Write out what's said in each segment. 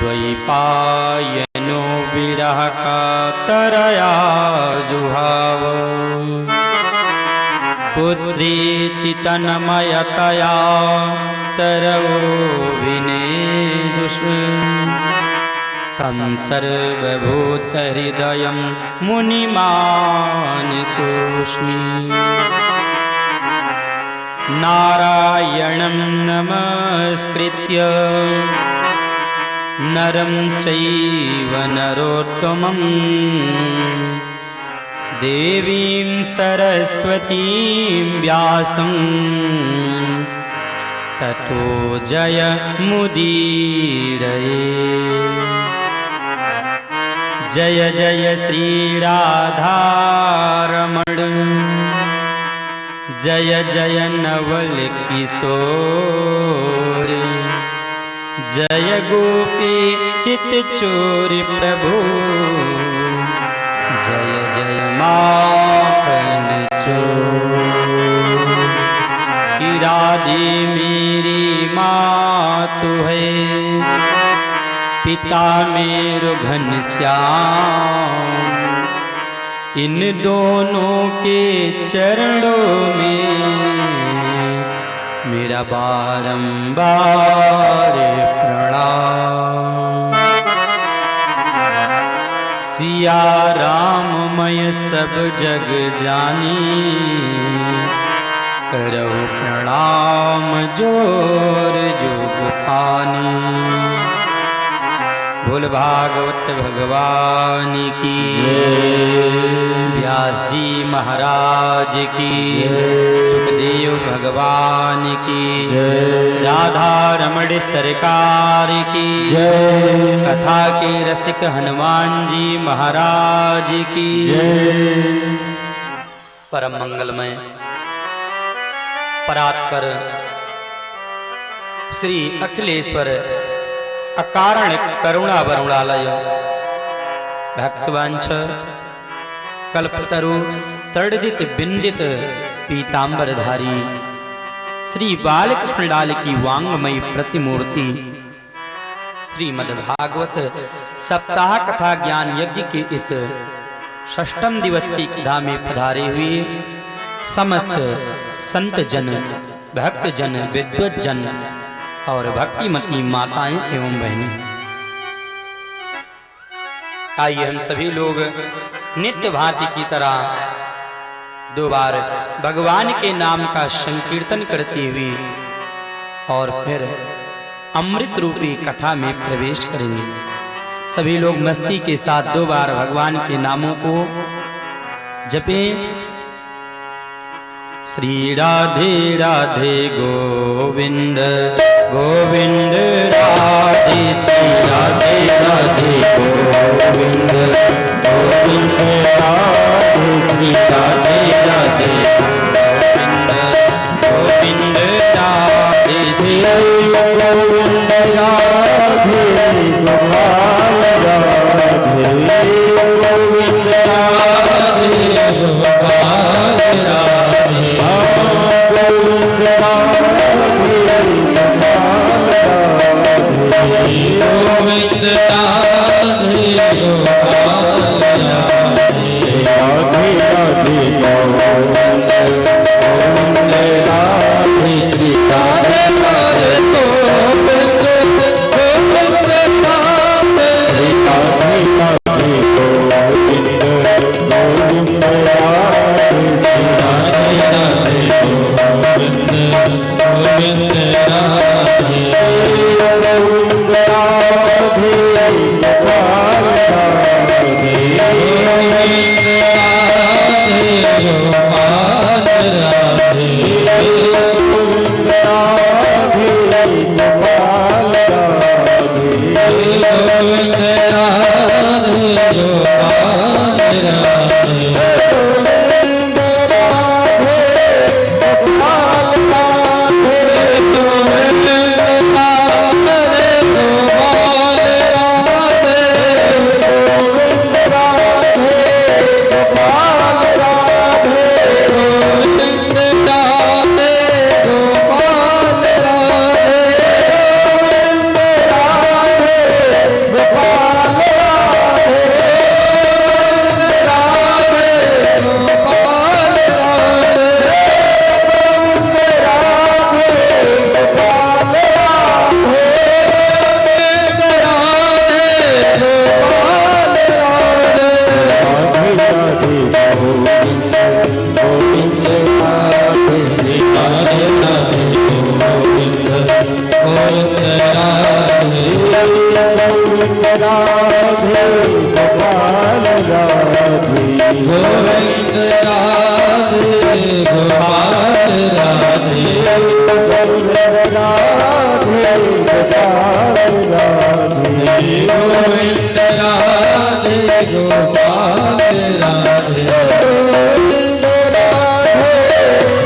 द्वैपायनो विरह कातरया जुहाव पुत्रीति तन्मयतया तरवो विनेदुष तं सर्वभूतहृदयं मुनिमानतोऽस्मि नारायणं नमस्कृत्य नरं चैव नरोत्तमं देवीं सरस्वतीं व्यासं ततो जयमुदीरये। जय जय श्री राधारमण जय जय नवल किशोर जय गोपी चित चोर प्रभु जय जय माखन चोर कि राधे मेरी माँ तू है पिता मेरो घनश्याम इन दोनों के चरणों में मेरा बारंबार प्रणाम। सिया राम मैं सब जग जानी करो प्रणाम जोर जोग पानी। बोल भागवत भगवान की व्यास जी महाराज की सुखदेव भगवान की राधा रमण सरकार की कथा के रसिक हनुमान जी महाराज की परम मंगलमय परात्पर श्री अखिलेश्वर अकारण करुणा वरुणालय भक्तवांछ कल्पतरु तड़दित बिंदित पीतांबरधारी श्री बालकृष्ण लाल की वांगमयी प्रतिमूर्ति श्रीमद्भागवत सप्ताह कथा ज्ञान यज्ञ के इस षष्ठम दिवस की कथा में पधारे हुए समस्त संत जन भक्त जन विद्वत जन और भक्तिमती माताएं एवं बहनें, आइए हम सभी लोग नित्य भांति की तरह दो बार भगवान के नाम का संकीर्तन करते हुए और फिर अमृत रूपी कथा में प्रवेश करेंगे। सभी लोग मस्ती के साथ दो बार भगवान के नामों को जपें। श्री राधे राधे गोविंद गोविंद राधे श्री राधे राधे गोविंद गोविंद राधे श्री राधे राधे गोविंद गोविंद राधे श्री गोविंद राधे गोपाल राधे गोविंद राधे गोपाल राधे गोविंद गोविंद राधे गोपाल राधे राधे राधे गोविंद गोविंद राधे सीता राधे गोविंद गोविंद राधे सीता राधे गोविंद गोविंद राधे सीता राधे गोविंद गोविंद राधे गोविंद राधे गोपाल राधे गोविंद राधे गोपाल राधे गोविंद राधे गोपाल राधे गोविंद राधे गोपाल राधे गोविंद राधे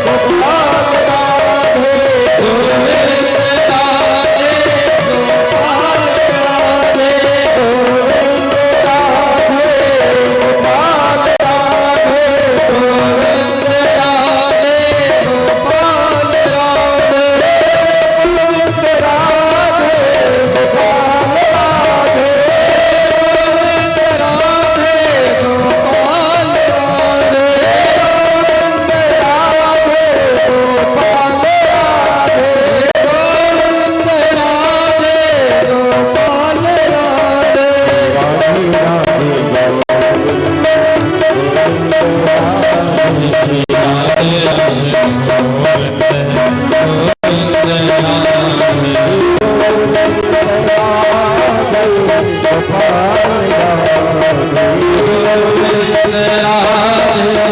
गोपाल राधे गोविंद राधे गोपाल राधे गोविंद राधे गोपाल राधे गोविंद राधे गोपाल राधे गोविंद राधे गोपाल राधे गोविंद राधे गोपाल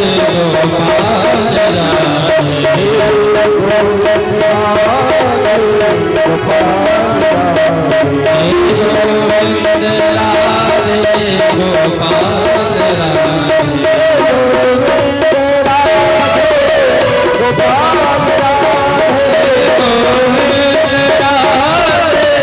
राधे गोविंद राधे गोपाल राधे गोविंद राधे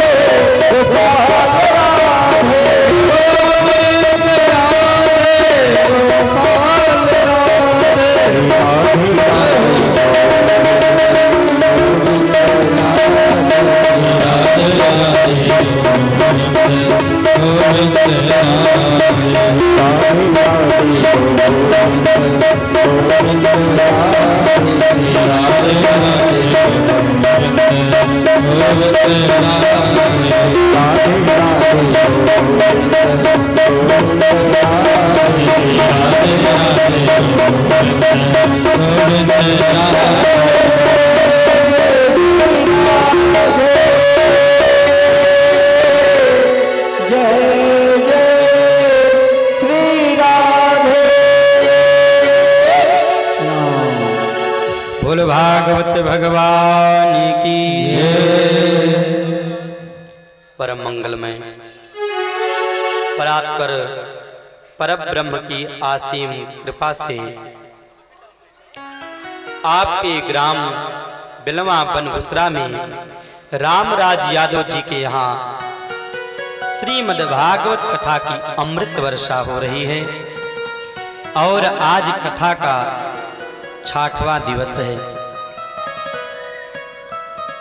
गोपाल राधे बोल भागवत भगवान की जय। परम मंगलमय परात्पर परब्रह्म की असीम कृपा से आपके ग्राम बिलवा बनघुसरा में रामराज यादव जी के यहाँ श्रीमद् भागवत कथा की अमृत वर्षा हो रही है और आज कथा का 6वां दिवस है।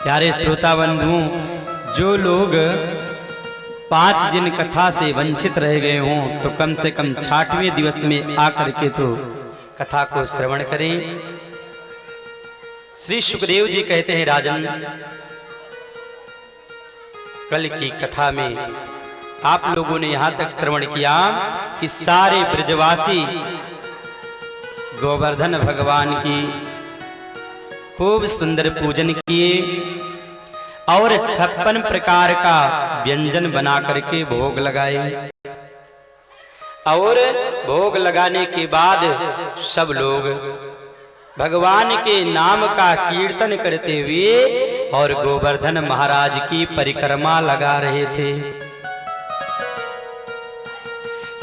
प्यारे श्रोता बंधु, जो लोग 5 दिन कथा से वंचित रह गए हों तो कम से कम 6वें दिवस में आकर के तो कथा को श्रवण करें। श्री सुखदेव जी कहते हैं, राजन, कल की कथा में आप लोगों ने यहां तक श्रवण किया कि सारे ब्रजवासी गोवर्धन भगवान की खूब सुंदर पूजन किए और 56 प्रकार का व्यंजन बना करके भोग लगाए और भोग लगाने के बाद सब लोग भगवान के नाम का कीर्तन करते हुए और गोवर्धन महाराज की परिक्रमा लगा रहे थे।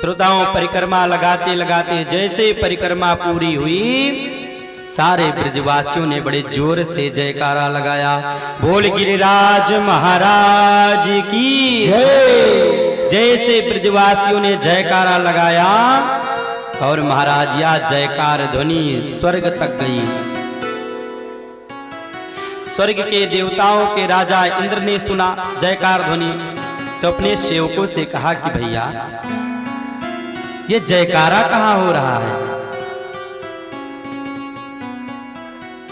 श्रोताओं, परिक्रमा लगाते लगाते जैसे परिक्रमा पूरी हुई, सारे ब्रजवासियों ने बड़े जोर से जयकारा लगाया। बोल गिरिराज महाराज की जय। जैसे ब्रजवासियों ने जयकारा लगाया और महाराज या जयकार ध्वनि स्वर्ग तक गई। स्वर्ग के देवताओं के राजा इंद्र ने सुना जयकार ध्वनि तो अपने सेवकों से कहा कि भैया ये जयकारा कहां हो रहा है?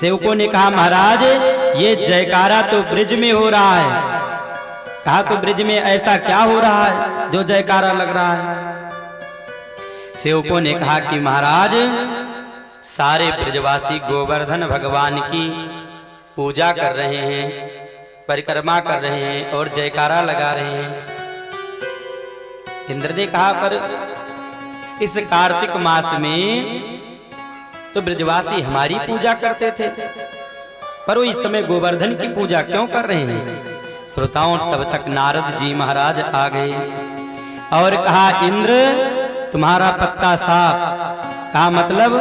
सेवकों ने कहा महाराज ये जयकारा तो ब्रिज में हो रहा है। कहा तो ब्रिज में ऐसा क्या हो रहा है जो जयकारा लग रहा है? सेवकों ने कहा कि महाराज सारे ब्रजवासी गोवर्धन भगवान की पूजा कर रहे हैं, परिक्रमा कर रहे हैं और जयकारा लगा रहे हैं। इंद्र ने कहा पर इस कार्तिक मास में तो ब्रजवासी हमारी पूजा करते थे, पर वो इस समय गोवर्धन की पूजा क्यों कर रहे हैं? श्रोताओं तब तक नारद जी महाराज आ गए और कहा इंद्र तुम्हारा पत्ता साफ। कहा मतलब?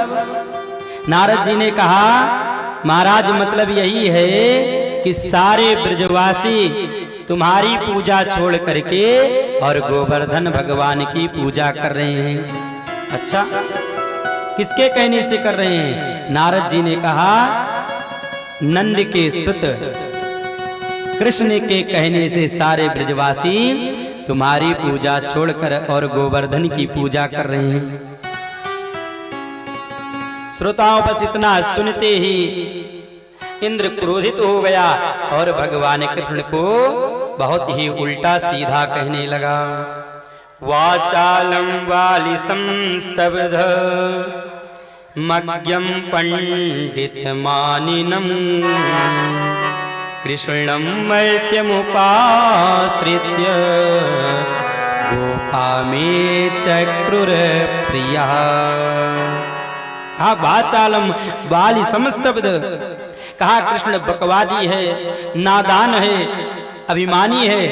नारद जी ने कहा महाराज मतलब यही है कि सारे ब्रजवासी तुम्हारी पूजा छोड़ करके और गोवर्धन भगवान की पूजा कर रहे हैं। अच्छा किसके कहने से कर रहे हैं? नारद जी ने कहा नंद के सुत कृष्ण के कहने से सारे ब्रजवासी तुम्हारी पूजा छोड़कर और गोवर्धन की पूजा कर रहे हैं। श्रोताओं बस इतना सुनते ही इंद्र क्रोधित हो गया और भगवान कृष्ण को बहुत ही उल्टा सीधा कहने लगा। वाचालम वाली संस्तब्ध मग्यम पंडित मानिनम कृष्णम मैत्यमुपाश्रित्य गोपा में चक्रुर प्रिया। कहा वाचालम वाली समस्तब्ध। कहा कृष्ण बकवादी है, नादान है, अभिमानी है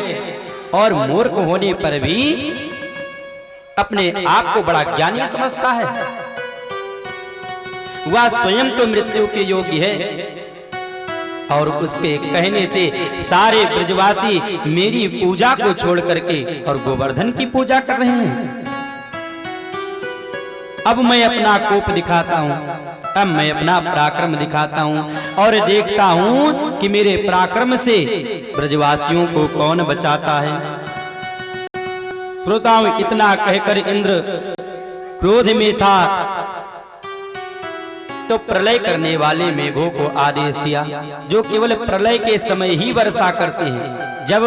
और मूर्ख होने पर भी अपने आप को बड़ा ज्ञानी समझता है। वह स्वयं तो मृत्यु के योग्य है और उसके कहने से सारे ब्रजवासी मेरी पूजा को छोड़ करके और गोवर्धन की पूजा कर रहे हैं। अब मैं अपना कोप दिखाता हूं, अब मैं अपना पराक्रम दिखाता हूं और देखता हूं कि मेरे पराक्रम से ब्रजवासियों को कौन बचाता है। श्रोताओं इतना कहकर इंद्र क्रोध में था तो प्रलय करने वाले मेघों को आदेश दिया जो केवल प्रलय के समय ही वर्षा करते हैं। जब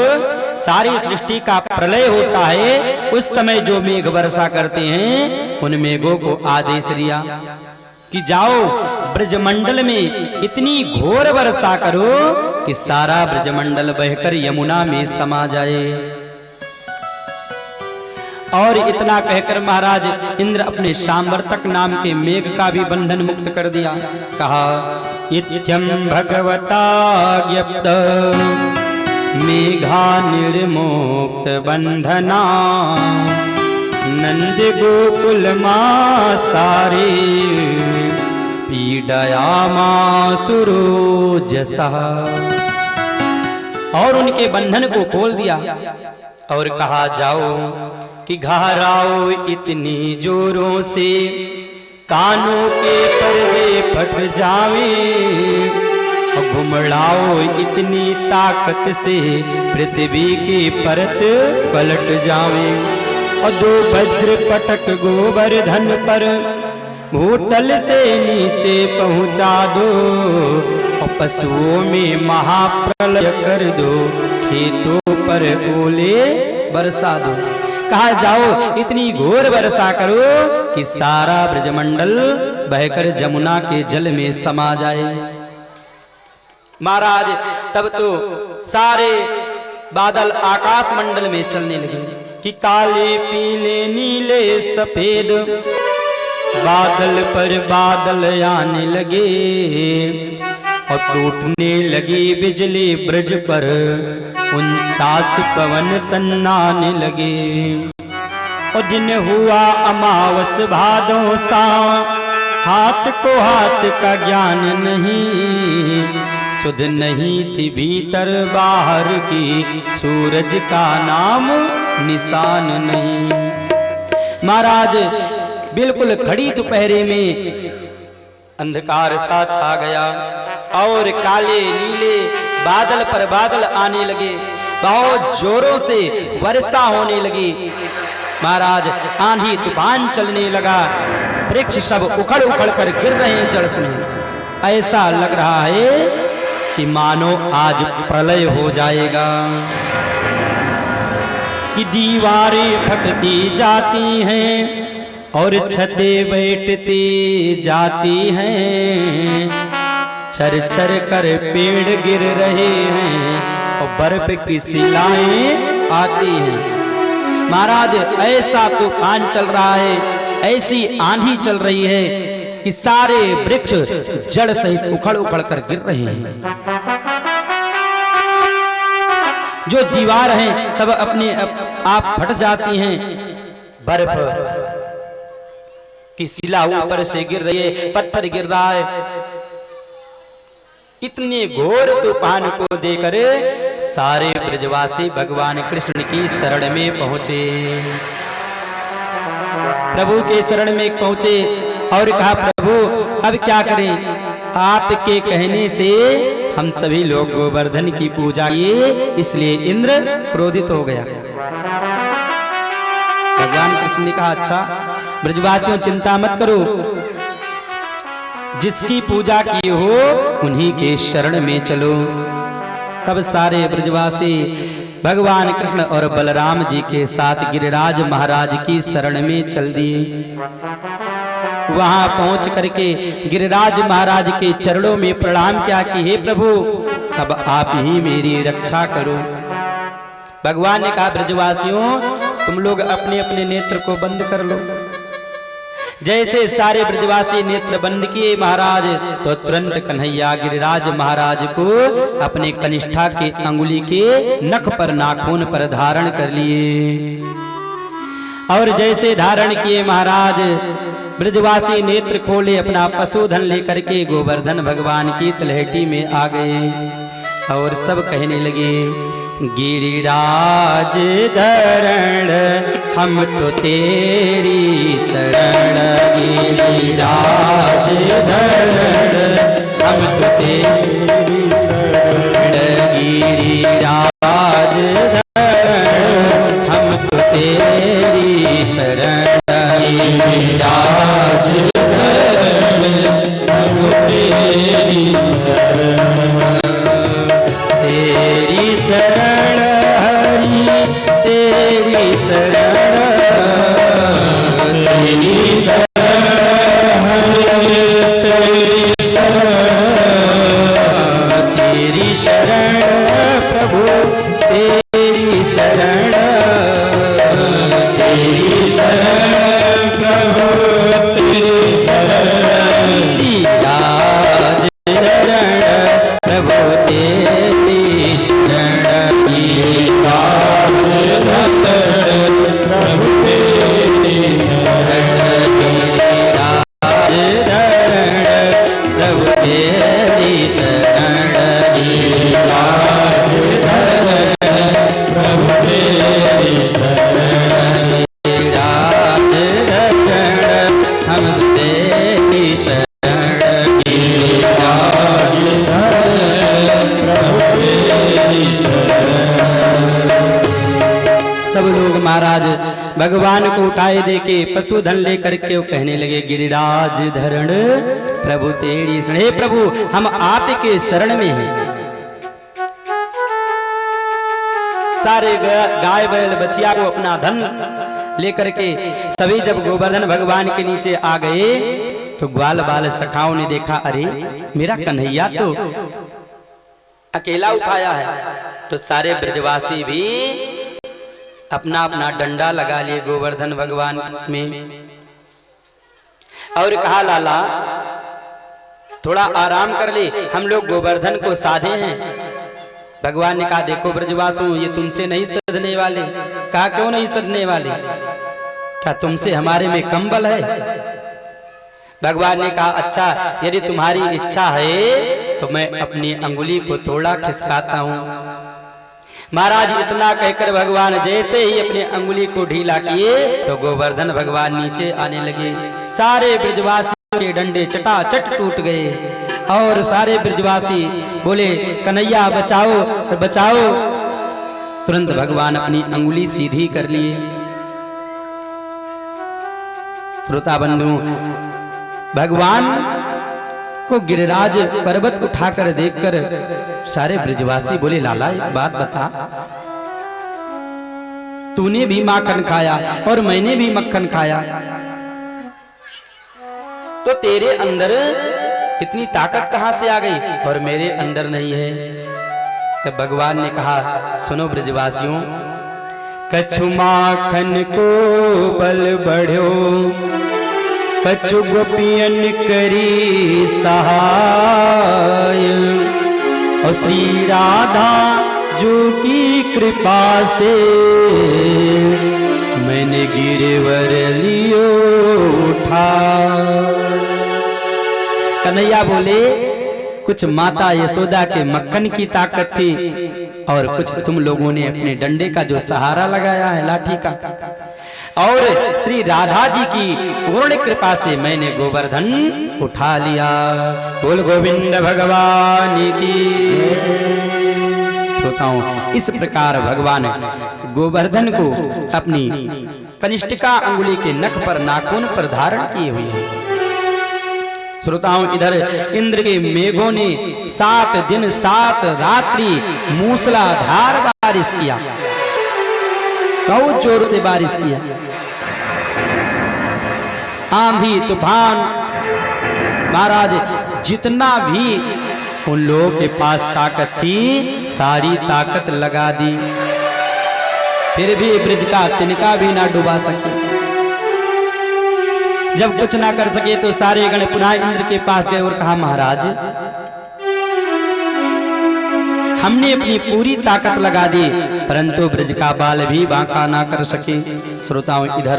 सारी सृष्टि का प्रलय होता है उस समय जो मेघ वर्षा करते हैं उन मेघों को आदेश दिया कि जाओ ब्रजमंडल में इतनी घोर वर्षा करो कि सारा ब्रजमंडल बहकर यमुना में समा जाए। और इतना कहकर महाराज इंद्र अपने शांवर्तक नाम के मेघ का भी बंधन मुक्त कर दिया। कहा इत्यं भगवता ज्ञप्त मेघा निर्मुक्त बंधना नंद गोकुल सारे पीडयामासुरो जसा। और उनके बंधन को खोल दिया और कहा जाओ कि घहराओ इतनी जोरों से कानों के पर्दे फट जावे और घुमड़ाओ इतनी ताकत से पृथ्वी की परत पलट जावे और दो वज्र पटक गोवर्धन पर भूतल से नीचे पहुंचा दो और पशुओं में महाप्रलय कर दो खेतों पर ओले बरसा दो। कहा जाओ इतनी घोर वर्षा करो कि सारा ब्रजमंडल बहकर जमुना के जल में समा जाए। महाराज तब तो सारे बादल आकाश मंडल में चलने लगे कि काले पीले नीले सफेद बादल पर बादल आने लगे और टूटने लगी बिजली ब्रज पर 49 पवन सन्नाने लगे। और दिन हुआ अमावस भादों सा हाथ को हाथ का ज्ञान नहीं सुध नहीं थी भीतर बाहर की सूरज का नाम निशान नहीं। महाराज बिल्कुल खड़ी दोपहरे में अंधकार सा छा गया और काले नीले बादल पर बादल आने लगे, बहुत जोरों से वर्षा होने लगी महाराज आंधी तूफान चलने लगा, वृक्ष सब उखड़ उखड़ कर गिर रहे हैं जड़ से। ऐसा लग रहा है कि मानो आज प्रलय हो जाएगा, कि दीवारें फटती जाती हैं और छतें बैठती जाती हैं, चर चर कर पेड़ गिर रहे हैं और बर्फ की शिलाएं आती हैं। महाराज ऐसा तूफान चल रहा है, ऐसी आंधी चल रही है कि सारे वृक्ष जड़ सहित उखड़ उखड़ कर गिर रहे हैं। जो दीवार हैं सब अपने आप फट जाती हैं, बर्फ की शिला ऊपर से गिर रही है, पत्थर गिर रहा है। इतने घोर तूफान को देकर सारे ब्रजवासी भगवान कृष्ण की शरण में पहुंचे, प्रभु के शरण में पहुंचे और कहा प्रभु अब क्या करें, आपके कहने से हम सभी लोग गोवर्धन की पूजा किए, इसलिए इंद्र क्रोधित हो गया। भगवान कृष्ण ने कहा अच्छा ब्रजवासियों चिंता मत करो, जिसकी पूजा की हो उन्हीं के शरण में चलो। तब सारे ब्रजवासी भगवान कृष्ण और बलराम जी के साथ गिरिराज महाराज की शरण में चल दिए। वहां पहुंच करके गिरिराज महाराज के चरणों में प्रणाम किया कि हे प्रभु अब आप ही मेरी रक्षा करो। भगवान ने कहा ब्रजवासियों तुम लोग अपने अपने नेत्र को बंद कर लो। जैसे सारे ब्रजवासी नेत्र बंद किए महाराज, तो तुरंत कन्हैया गिरिराज महाराज को अपने कनिष्ठा के अंगुली के नख पर नाखून पर धारण कर लिए। और जैसे धारण किए महाराज ब्रजवासी नेत्र खोले, अपना पशुधन लेकर के गोवर्धन भगवान की तलहटी में आ गए और सब कहने लगे गिरिराज धरण हम तो तेरी शरण, गिरिराज धरण हम तो तेरी शरण, गिरिराज धरण हम तो तेरी शरण, गिरिराज शरण हम तेरी शरण, तेरी शरण हरि तेरी शरण, तेरी शरण हरि तेरी शरण, तेरी शरण प्रभु तेरी शरण, तेरी शरण प्रभु तेरी शरण, गिरिराज धरण प्रभु तेरी शरण, गिरिराज धरण प्रभु तेरी शरण, गिरिराज धरण प्रभु तेरी शरण, गिरिराज धरण प्रभु तेरी शरण, गिरिराज धरण हम तेरी शरण, गिरिराज धरण प्रभु तेरी शरण। सब लोग महाराज भगवान को उठाए दे के पशुधन लेकर के वो कहने लगे गिरिराज धरण प्रभु तेरी शरण, हे प्रभु हम आपके शरण में हैं। सारे गाय बैल बछिया को अपना धन लेकर के सभी जब गोवर्धन भगवान के नीचे आ गए तो ग्वाल बाल सखाओं ने देखा अरे मेरा कन्हैया तो अकेला उठाया है, तो सारे ब्रजवासी भी अपना अपना डंडा लगा लिए गोवर्धन भगवान में और कहा लाला थोड़ा आराम कर ले, हम लोग गोवर्धन को साधे हैं। भगवान ने कहा देखो ब्रजवासियों ये तुमसे नहीं सधने वाले। कहा क्यों नहीं सधने वाले, क्या तुमसे हमारे में कम बल है? भगवान ने कहा अच्छा यदि तुम्हारी इच्छा है तो मैं अपनी अंगुली को थोड़ा खिसकाता हूं। महाराज इतना कहकर भगवान जैसे ही अपने अंगुली को ढीला किए तो गोवर्धन भगवान नीचे आने लगे। सारे ब्रजवासियों के डंडे चटाचट टूट गए और सारे ब्रजवासी बोले कन्हैया बचाओ बचाओ। तुरंत भगवान अपनी अंगुली सीधी कर लिए श्रोता बंधु, भगवान को गिरिराज पर्वत उठाकर देखकर सारे ब्रजवासी बोले, लाला एक बात बता, तूने भी माखन खाया और मैंने भी मक्खन खाया, तो तेरे अंदर इतनी ताकत कहां से आ गई और मेरे अंदर नहीं है। तब भगवान ने कहा, सुनो ब्रजवासियों, कछु माखन को बल बढ़ो, कछु गोपियन करी सहाय, और श्री राधा जो की कृपा से मैंने गिरवर लियो उठा। कन्हैया बोले, कुछ माता यशोदा के मक्खन की ताकत थी और कुछ तुम लोगों ने अपने डंडे का जो सहारा लगाया है, लाठी का, और श्री राधा जी की पूर्ण कृपा से मैंने गोवर्धन उठा लिया। बोल गोविंद भगवान की। श्रोताओं, इस प्रकार भगवान गोवर्धन को अपनी कनिष्ठिका अंगुली के नख पर, नाखून पर धारण किए हुए हैं। श्रोताओं, इधर इंद्र के मेघों ने 7 दिन 7 रात्रि मूसलाधार बारिश किया, बहुत जोर से बारिश किया। आंधी तूफान, महाराज जितना भी उन लोगों के पास ताकत थी, सारी ताकत लगा दी, फिर भी ब्रज का तिनका भी ना डुबा सके। जब कुछ ना कर सके तो सारे गण पुनः इंद्र के पास गए और कहा, महाराज हमने अपनी पूरी ताकत लगा दी, परंतु ब्रज का बाल भी बांका ना कर सके। श्रोताओं, इधर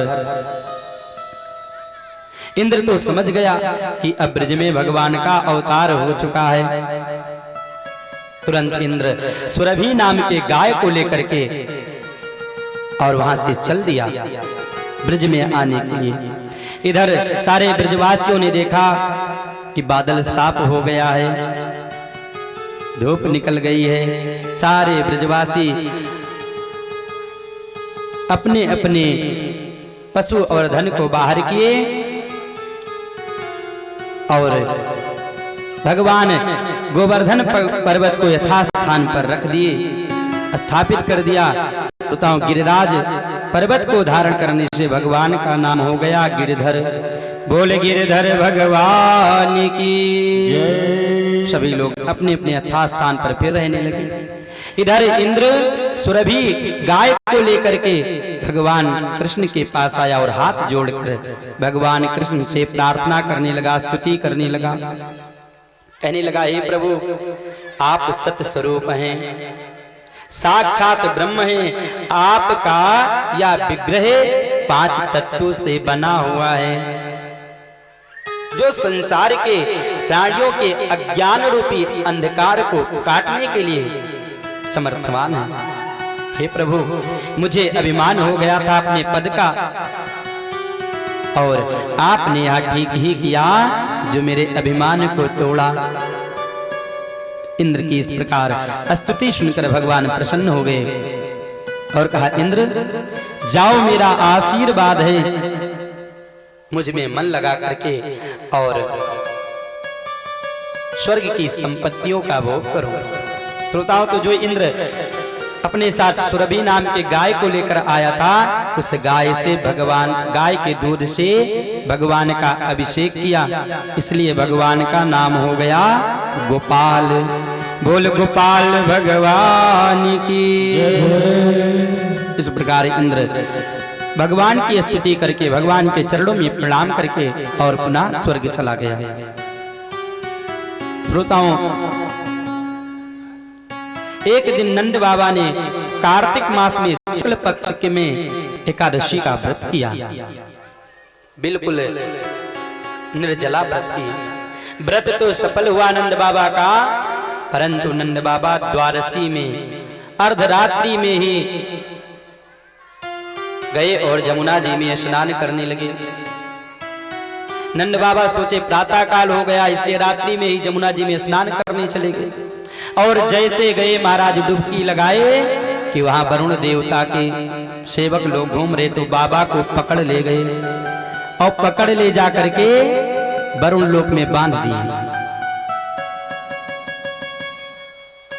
इंद्र तो समझ गया कि अब ब्रज में भगवान का अवतार हो चुका है। तुरंत इंद्र सुरभि नाम के गाय को लेकर के और वहां से चल दिया ब्रज में आने के लिए। इधर सारे ब्रजवासियों ने देखा कि बादल साफ हो गया है, धूप निकल गई है। सारे ब्रजवासी अपने अपने पशु और धन को बाहर किए और भगवान गोवर्धन पर्वत को यथास्थान पर रख दिए, स्थापित कर दिया। श्रोताओं, गिरिराज पर्वत को धारण करने से भगवान का नाम हो गया गिरधर। बोले गिरधर भगवान की। सभी लोग अपने अपने यथास्थान पर फिर रहने लगे। इधर इंद्र सुरभि गाय को लेकर के भगवान कृष्ण के पास आया और हाथ जोड़कर भगवान कृष्ण से प्रार्थना करने लगा, स्तुति करने लगा, कहने लगा, हे प्रभु, आप सत्य स्वरूप हैं, साक्षात ब्रह्म है, आपका यह विग्रह 5 तत्वों से बना हुआ है, जो संसार के प्राणियों के अज्ञान रूपी अंधकार को काटने के लिए समर्थवान है। हे प्रभु, मुझे अभिमान हो गया था अपने पद का, और आपने यह ठीक ही किया जो मेरे अभिमान को तोड़ा। इंद्र की इस प्रकार स्तुति सुनकर भगवान प्रसन्न हो गए और कहा, इंद्र जाओ, मेरा आशीर्वाद है, मुझ में मन लगा करके और स्वर्ग की संपत्तियों का भोग करो। श्रोताओं, तो जो इंद्र अपने साथ सुरभि नाम के गाय को लेकर आया था, उस गाय से भगवान, गाय के दूध से भगवान का अभिषेक किया, इसलिए भगवान का नाम हो गया गोपाल। बोल गोपाल भगवान की। इस प्रकार इंद्र भगवान की स्तुति करके भगवान के चरणों में प्रणाम करके और पुनः स्वर्ग चला गया। श्रोताओं, एक दिन नंद बाबा ने कार्तिक मास में शुक्ल पक्ष के में एकादशी का व्रत किया, बिल्कुल निर्जला व्रत की। व्रत तो सफल हुआ नंद बाबा का, परंतु नंद बाबा द्वादशी में अर्धरात्रि में ही गए और जमुना जी में स्नान करने लगे। नंद बाबा सोचे प्रातः काल हो गया, इसलिए रात्रि में ही जमुना जी में स्नान करने चले गए। और जैसे गए महाराज डुबकी लगाए कि वहां वरुण देवता के सेवक लोग घूम रहे, तो बाबा को पकड़ ले गए और पकड़ ले जा करके वरुण लोक में बांध दिए।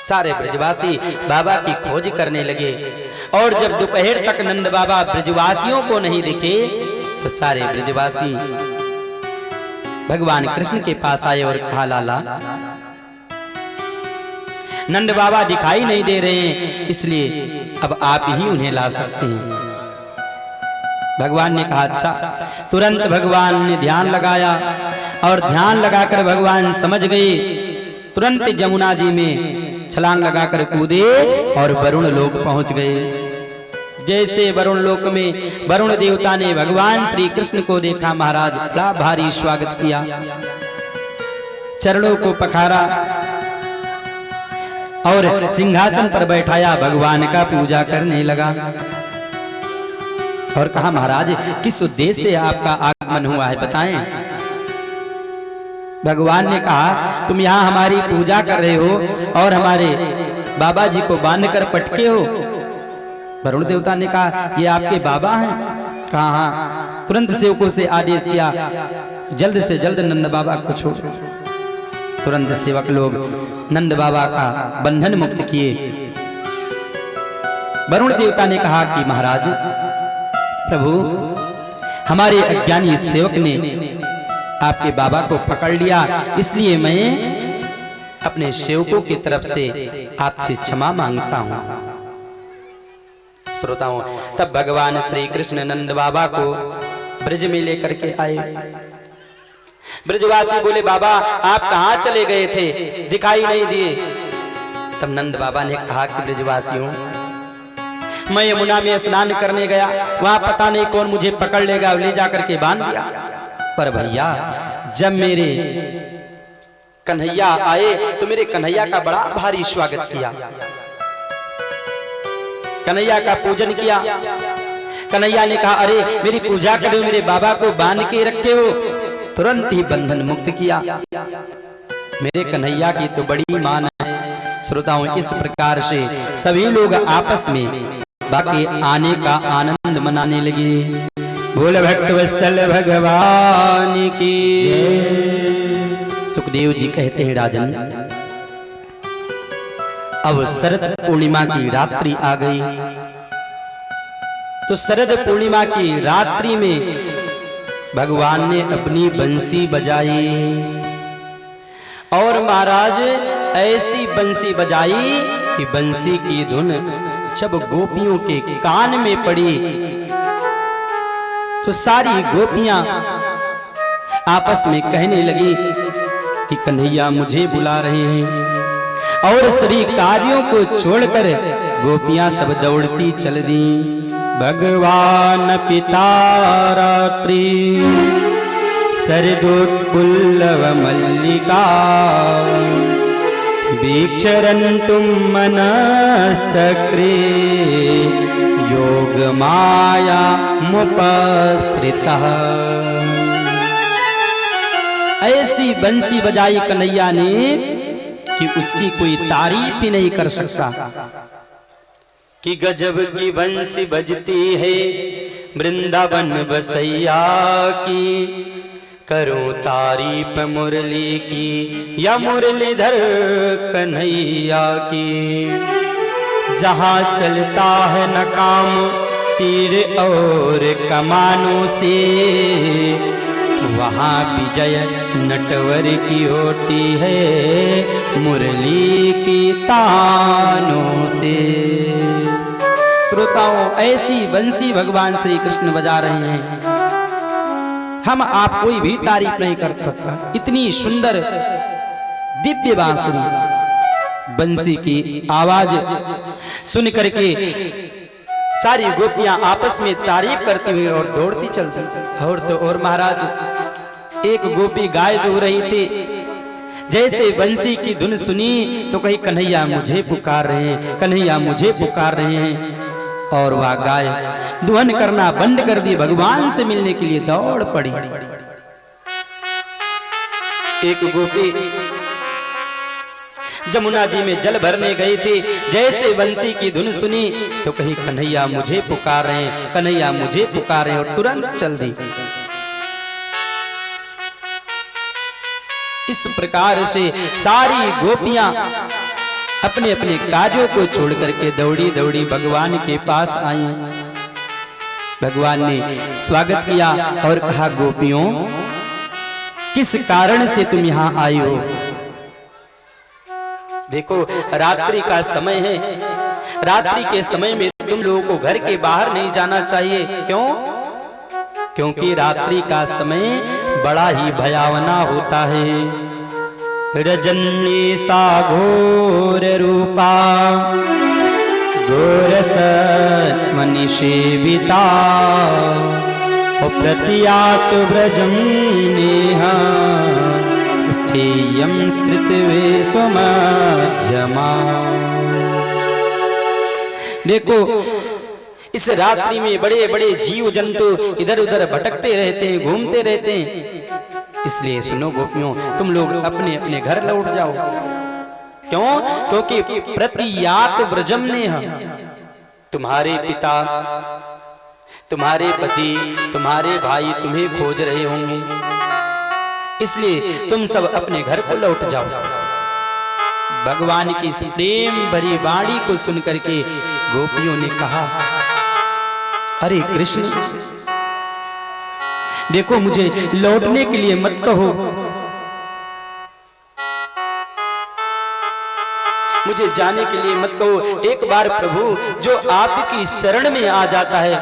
सारे ब्रजवासी बाबा की खोज करने लगे और जब दोपहर तक नंद बाबा ब्रजवासियों को नहीं दिखे तो सारे ब्रजवासी भगवान कृष्ण के पास आए और कहा, लाला नंद बाबा दिखाई नहीं दे रहे हैं, इसलिए अब आप ही उन्हें ला सकते हैं। भगवान ने कहा, अच्छा। तुरंत भगवान ने ध्यान लगाया और ध्यान लगाकर भगवान समझ गए। तुरंत जमुना जी में छलांग लगाकर कूदे और वरुण लोक पहुंच गए। जैसे वरुण लोक में वरुण देवता ने भगवान श्री कृष्ण को देखा, महाराज बड़ा भारी स्वागत किया, चरणों को पखारा और सिंहासन पर बैठाया, भगवान का पूजा करने लगा और कहा, महाराज किस उद्देश्य से आपका आगमन हुआ है बताएं। भगवान ने कहा, तुम यहाँ हमारी पूजा कर रहे हो और हमारे बाबा जी को बांधकर पटके हो। वरुण देवता ने कहा, ये आपके बाबा हैं? कहा, हाँ। तुरंत सेवकों से आदेश किया, जल्द से जल्द नंद बाबा को छोड़ो। तुरंत सेवक लोग नंद बाबा का बंधन मुक्त किए। वरुण देवता ने कहा कि महाराज प्रभु, हमारे अज्ञानी सेवक ने आपके बाबा को पकड़ लिया, इसलिए मैं अपने सेवकों की तरफ से आपसे क्षमा मांगता हूं। श्रोताओं, तब भगवान श्री कृष्ण नंद बाबा को ब्रज में लेकर के आए। ब्रजवासी बोले, बाबा आप कहां चले गए थे, दिखाई नहीं दिए। तब नंद बाबा ने कहा कि ब्रजवासियों, मैं यमुना में स्नान करने गया, वहां पता नहीं कौन मुझे पकड़ लेगा, ले जाकर के बांध दिया। पर भैया जब मेरे कन्हैया आए तो मेरे कन्हैया का बड़ा भारी स्वागत किया, कन्हैया का पूजन किया। कन्हैया ने कहा, अरे मेरी पूजा करो, मेरे बाबा को बांध के रखे हो। तुरंत ही बंधन मुक्त किया। मेरे कन्हैया की तो बड़ी मान है। श्रोताओं, इस प्रकार से सभी लोग आपस में बाकी आने का आनंद मनाने लगे। बोल भक्त वत्सल भगवान की। सुखदेव जी कहते हैं, राजन अब शरद पूर्णिमा की रात्रि आ गई। तो शरद पूर्णिमा की रात्रि में भगवान ने अपनी बंसी बजाई और महाराज ऐसी बंसी बजाई कि बंसी की धुन जब गोपियों के कान में पड़ी तो सारी गोपियां आपस में कहने लगी कि कन्हैया मुझे बुला रहे हैं। और सभी कार्यों को छोड़कर गोपियां सब दौड़ती चल दी। भगवान पिता रात्रि शरदोत्पुल्लव मल्लिका वीक्षरन्तुं मनश्चक्रे योग माया मुपस्थितः। ऐसी बंसी बजाई कन्हैया ने कि उसकी कोई तारीफ ही नहीं कर सकता। कि गजब की बंसी बजती है वृंदावन बसैया की, करो तारीफ मुरली की या मुरलीधर कन्हैया की। जहाँ चलता है न काम तीर और कमानों से, वहाँ विजय नटवर की होती है मुरली की तानों से। श्रोताओं, ऐसी बंसी भगवान श्री कृष्ण बजा रहे हैं, हम आप कोई भी तारीफ नहीं कर सकता। इतनी सुंदर दिव्य बांसुरी बंसी की आवाज सुन करके सारी गोपियां आपस में तारीफ करती हुई और दौड़ती चलती। और तो और महाराज, एक गोपी गाय दो रही थी, जैसे बंसी की धुन सुनी तो कही कन्हैया मुझे पुकार रहे हैं, कन्हैया मुझे पुकार रहे हैं। और वह गाय दुहन करना बंद कर दी, भगवान से मिलने के लिए दौड़ पड़ी। एक गोपी जमुना जी में जल भरने गई थी, जैसे बंसी की धुन सुनी तो कही कन्हैया मुझे पुकार रहे हैं, कन्हैया मुझे पुकार रहे हैं, और तुरंत चल दी। इस प्रकार से सारी गोपियां अपने अपने कार्यों को छोड़ करके दौड़ी दौड़ी भगवान के पास आई। भगवान ने स्वागत किया और कहा, गोपियों, किस कारण से तुम यहां आई हो? देखो, रात्रि का समय है। रात्रि के समय में तुम लोगों को घर के बाहर नहीं जाना चाहिए। क्यों? क्योंकि रात्रि का समय बड़ा ही भयावना होता है। रजनी सा घोर रूपा घोर मनिषेविता प्रतियात व्रजम नेहा स्थेयं स्थितवे स्वमध्यमा। देखो, इस रात्रि में बड़े बड़े जीव जंतु इधर उधर भटकते रहते हैं, घूमते रहते हैं। इसलिए सुनो गोपियों, तुम लोग अपने अपने घर लौट जाओ। क्यों? क्योंकि प्रतियात व्रजम नेहा, तुम्हारे पिता, तुम्हारे पति, तुम्हारे भाई तुम्हें खोज रहे होंगे। इसलिए तुम सब अपने घर को लौट जाओ। भगवान की इस प्रेम भरी वाणी को सुनकर के गोपियों ने कहा, अरे कृष्ण, देखो, मुझे लौटने के लिए मत कहो, मुझे जाने के लिए मत कहो। एक बार प्रभु जो आपकी शरण में आ जाता है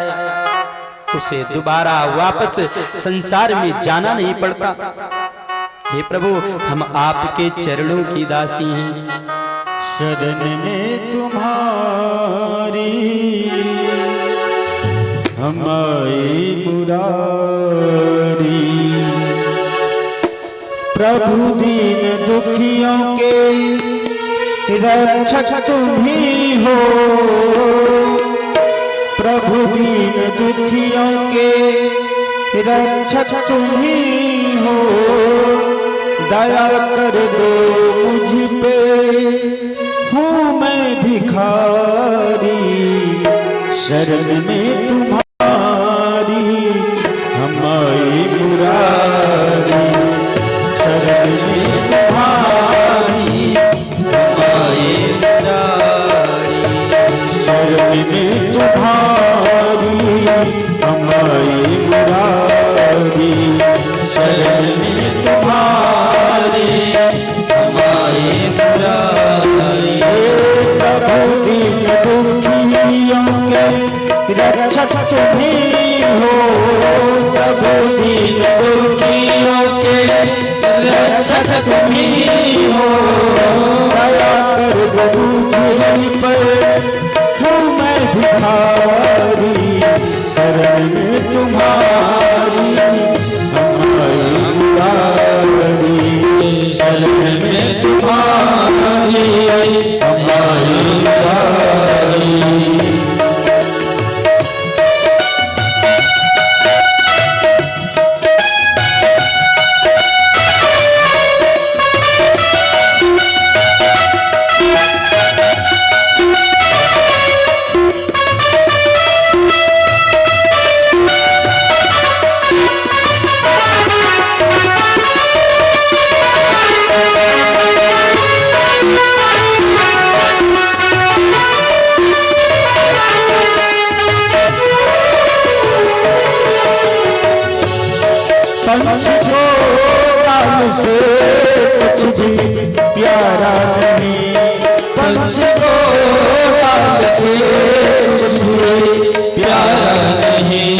उसे दोबारा वापस संसार में जाना नहीं पड़ता। हे प्रभु, हम आपके चरणों की दासी हैं। शरण में तुम्हारी हम आए मुरारी, प्रभु दीन दुखियों के रक्षक तुम ही हो। प्रभु दीन दुखियों के रक्षक तुम ही हो। दया कर दो मुझ पे, हूँ मैं भिखारी। शरण में तुम्हारी हम आए मुरारी, शरण में तुम्हारी हम आए मुरारी, शरण में तुम्हारी हम आए मुरारी, शरण में तुम्हारी हम आए मुरारी। प्रभु दीन दुखियों के रक्षक तुम ही हो। प्रभु दीन दुखियों के रक्षक तुम ही हो। दया कर दो मुझ पर, हूँ मैं भिखारी। शरण में तुम्हारी हम आए मुरारी, शरण में तुम्हारी हम आए मुरारी। पंच को काल से कुछ भी प्यारा नहीं, पंच को काल से कुछ भी प्यारा नहीं।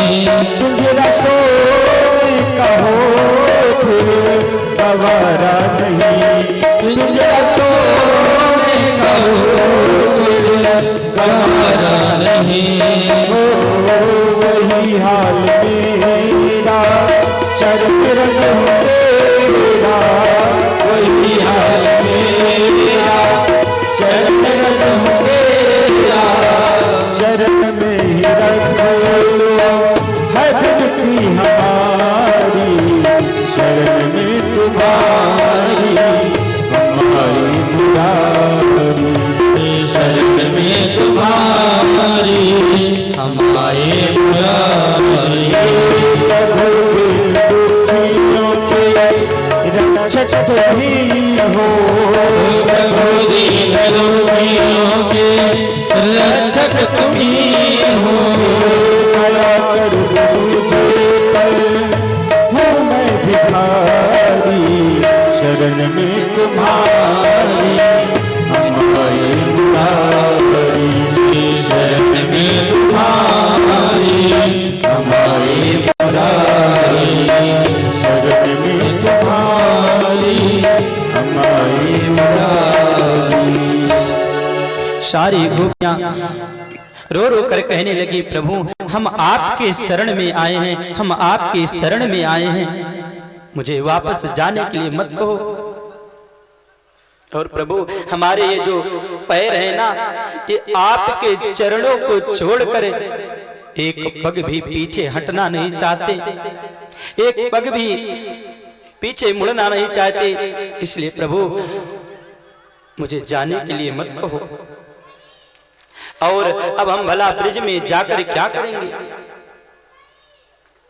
तुझे रसोई कहो फिर गवारा नहीं, तुझे रसोई कहो फिर गवारा नहीं। वही हाल मेरा चरण रजो तेरा, वही हाल मेरा चरण रजो तेरा। चरण में ही रखो है विनती तुम्ही हो, प्रभु दीन दुखियों के रक्षक तुम्ही हो। दया कर मुझे पर हूँ मैं भिखारी, शरण में तुम्हारी हमारे मुरारी, शरण में तुम्हारी हमारे मुरारी, शरण में तुम्हारी हमारे मुरारी। सारी गोपियां रो रो कर कहने लगी, प्रभु हम आपके शरण में आए हैं, हम आपके शरण में आए हैं, मुझे वापस जाने के लिए मत कहो। और प्रभु हमारे ये जो पैर है ना, ये आपके चरणों को छोड़कर एक पग भी पीछे हटना नहीं चाहते, एक पग भी पीछे मुड़ना नहीं चाहते, इसलिए प्रभु मुझे जाने के लिए मत कहो। और अब हम भला ब्रिज में जाकर क्या करेंगे?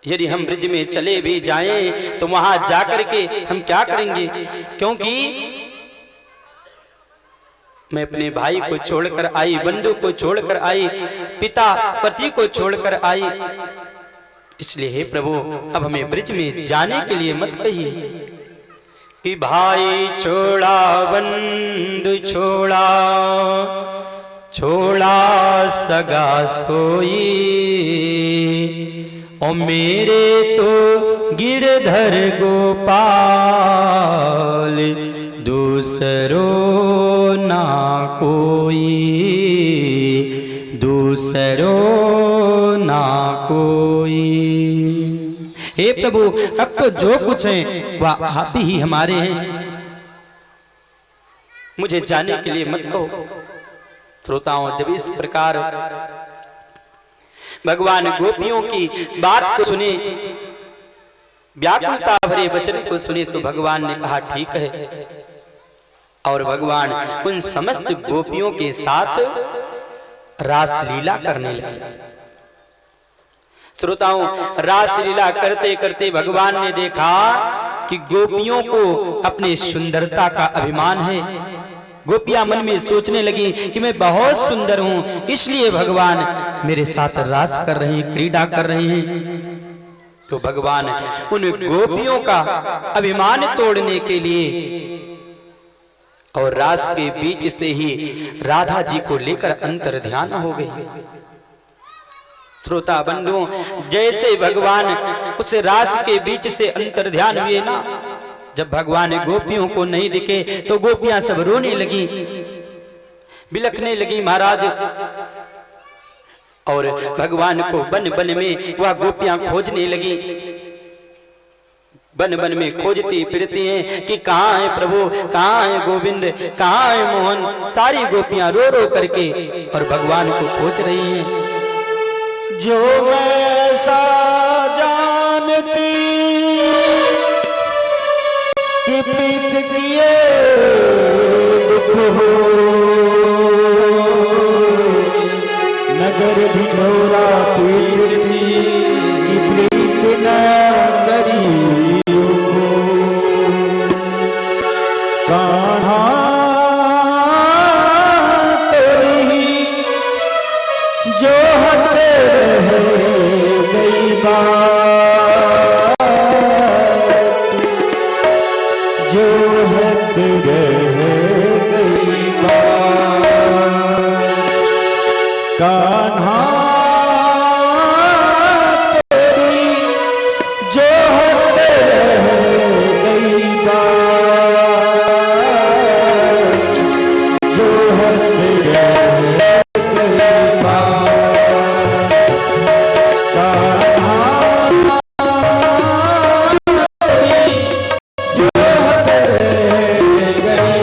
यदि हम ब्रिज में चले भी जाएं तो वहां जाकर के हम क्या करेंगे? क्योंकि मैं अपने भाई को छोड़कर आई, बंधु को छोड़कर आई, पिता पति को छोड़कर आई, इसलिए हे प्रभु अब हमें ब्रिज में जाने के लिए मत कहिए। कि भाई छोड़ा बंधु छोड़ा, छोड़ा सगा सोई, ओ मेरे तो गिरधर गोपाल, दूसरो ना कोई, दूसरो ना कोई। हे प्रभु अब तो जो कुछ है वह आप ही हमारे हैं, मुझे जाने के लिए मत कहो। श्रोताओं, जब इस प्रकार भगवान गोपियों की बात को सुने, व्याकुलता भरे वचन को सुने, तो भगवान ने कहा ठीक है, और भगवान उन समस्त गोपियों के साथ रासलीला करने लगे। श्रोताओं, रासलीला करते करते भगवान ने देखा कि गोपियों को अपने सुंदरता का अभिमान है। गोपियां मन में सोचने लगी कि मैं बहुत सुंदर हूं, इसलिए भगवान मेरे साथ रास कर रहे हैं, क्रीड़ा कर रहे हैं। तो भगवान उन गोपियों का अभिमान तोड़ने के लिए और रास के बीच से ही राधा जी को लेकर अंतर ध्यान हो गए। श्रोता बंधुओं, जैसे भगवान उस रास के बीच से अंतर ध्यान हुए ना, जब भगवान गोपियों को नहीं दिखे तो गोपियां सब रोने लगी, बिलखने लगी महाराज। और भगवान को बन बन में वह गोपियां खोजने लगी, बन बन में खोजती फिरती हैं कि कहाँ है प्रभु, कहाँ है गोविंद, कहाँ है मोहन। सारी गोपियां रो रो करके और भगवान को खोज रही हैं। जो ऐसा जानती कि प्रीत किए दुख हो, नगर ढिंढोरा पीटती कि प्रीत न करी हो। कान्हा तेरी जो हटे रह गई बात, जो हटे रह गई बात। कान्हा तेरी जो हटे रह गई बात, जो हटे रह गई बात। कान्हा तेरी जो हटे रह गई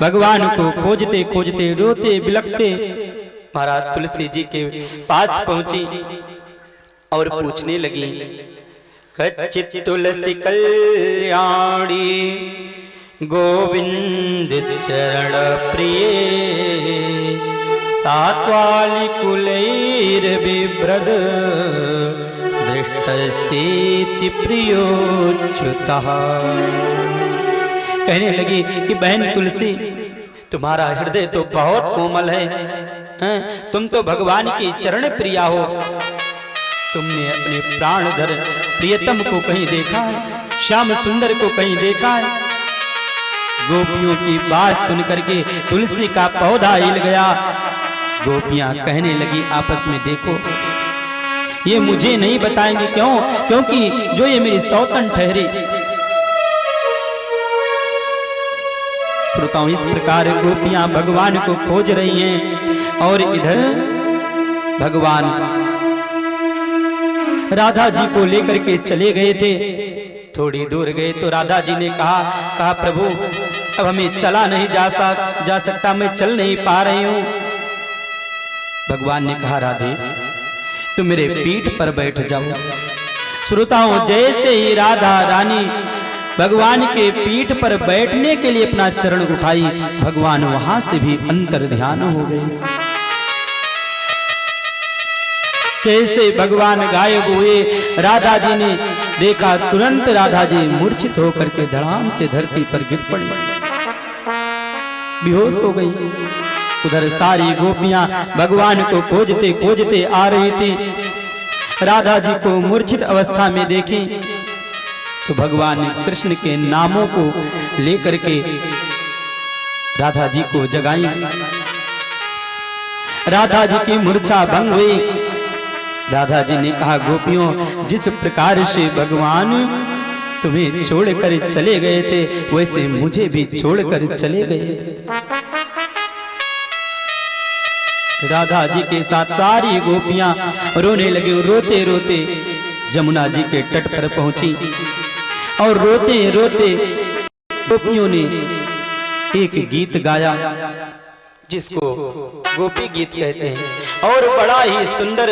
भगवान को खोजते खोजते रोते बिलखते महाराज तुलसी जी के पास पहुंची और पूछने लगी, कच्चित तुलसी कल्याणी गोविंद चरण प्रिय सात्वाली कुलैर बिभ्रद दृष्टस्तेति प्रियोच्युतः। कहने लगी कि बहन तुलसी, तुम्हारा हृदय तो बहुत कोमल है, तुम तो भगवान की चरण प्रिया हो। तुमने अपने प्राणधर प्रियतम को कहीं देखा है? श्याम सुंदर को कहीं देखा है? गोपियों की बात सुनकर के तुलसी का पौधा हिल गया। गोपियां कहने लगी आपस में, देखो ये मुझे नहीं बताएंगे, क्यों? क्योंकि जो ये मेरी सौतन ठहरी। श्रोताओं, इस प्रकार गोपियां भगवान को खोज रही हैं और इधर भगवान राधा जी को लेकर के चले गए थे। थोड़ी दूर गए तो राधा जी ने कहा प्रभु अब हमें चला नहीं जा सकता, मैं चल नहीं पा रही हूं। भगवान ने कहा राधे तुम मेरे पीठ पर बैठ जाओ। श्रोताओं, जैसे ही राधा रानी भगवान के पीठ पर बैठने के लिए अपना चरण उठाई, भगवान वहां से भी अंतर ध्यान हो गए। जैसे भगवान गायब हुए, राधा जी ने देखा, तुरंत राधा जी मूर्छित होकर के धड़ाम से धरती पर गिर पड़ी, बेहोश हो गई। उधर सारी गोपियां भगवान को खोजते खोजते आ रही थी। राधा जी को मूर्छित अवस्था में देखी तो भगवान ने कृष्ण के नामों को लेकर के राधा जी को जगाई। राधा जी की मूर्छा भंग हुई। राधा जी ने कहा, गोपियों, जिस प्रकार से भगवान तुम्हें छोड़कर चले गए थे, वैसे मुझे भी छोड़कर चले गए। राधा जी के साथ सारी गोपियां रोने लगे। रोते रोते जमुना जी के तट पर पहुंची और रोते रोते गोपियों ने एक गीत गाया, जिसको गोपी गीत कहते हैं, और बड़ा ही सुंदर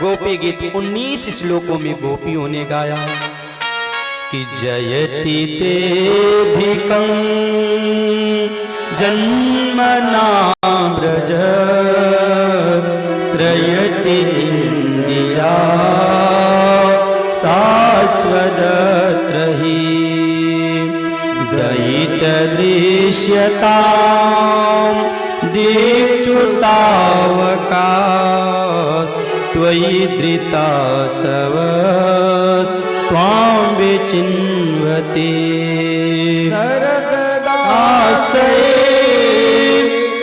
गोपी गीत 19 श्लोकों में गोपियों ने गाया कि जयति तेधिकं जन्मना ब्रज श्रयति इंदिरा शाश्वतत्रहि दयित दृश्यतां दीक्षुतावकाश त्वयि धृता सवस् त्वां विचिन्वते शरदाश्रये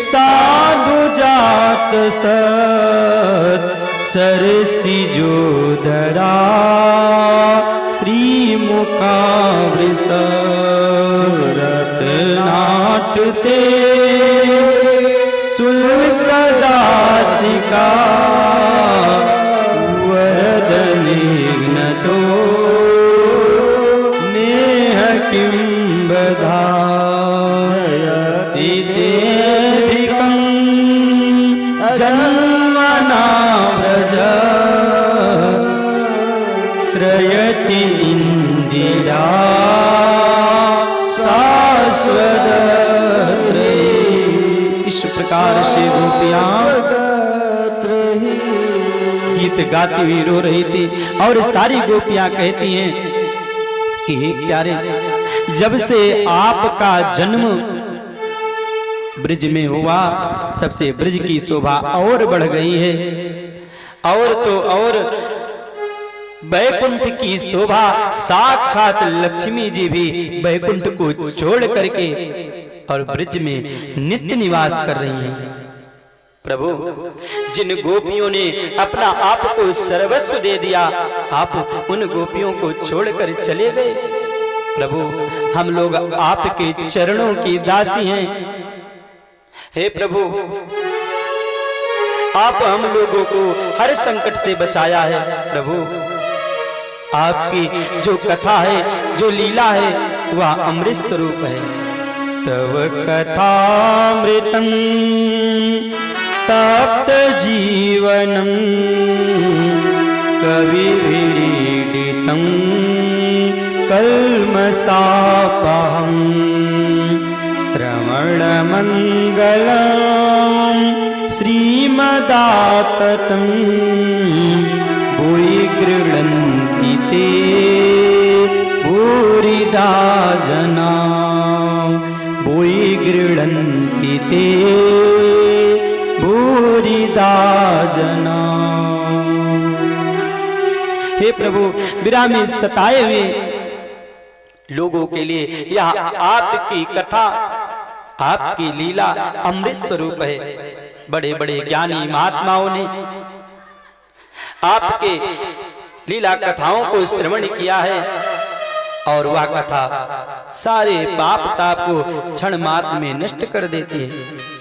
साधु जात सत् सरसिजोदरा श्रीमुखावृष सुरतनाथ ते सुलकदासिका वरदनिघ्नतो नेह किं बधायति तेधिकं जन्मना व्रज श्रयति इंदिरा शाश्वतत्रयी। इस प्रकार से गोपियां गीत गाती हुई रो रही थी और सारी गोपियां कहती हैं कि हे प्यारे, जब से आपका जन्म ब्रिज में हुआ, तब से ब्रिज की शोभा और बढ़ गई है। और तो और वैकुंठ की शोभा, साक्षात लक्ष्मी जी भी वैकुंठ को छोड़ करके और ब्रिज में नित्य निवास कर रही हैं। प्रभु, जिन गोपियों ने अपना आप को सर्वस्व दे दिया, आप उन गोपियों को छोड़कर चले गए। प्रभु, हम लोग आपके चरणों की दासी हैं। हे प्रभु, आप हम लोगों को हर संकट से बचाया है। प्रभु, आपकी जो कथा है, जो लीला है, वह अमृत स्वरूप है। तव कथामृतं तप्त जीवनं कविभिरीडितं कल्मषापहं श्रवणमङ्गलं श्रीमदाततं भूरि गृह्णन्ति ते भूरिदा जना भूरि गृह्णन्ति ते भूरिदा जना। हे प्रभु, विरह में सताए हुए लोगों के लिए यह आपकी कथा, आपकी लीला अमृत स्वरूप है। बड़े बड़े ज्ञानी महात्माओं ने आपके लीला कथाओं को श्रवण किया है और वह कथा सारे पाप ताप को क्षण मात्र में नष्ट कर देती है।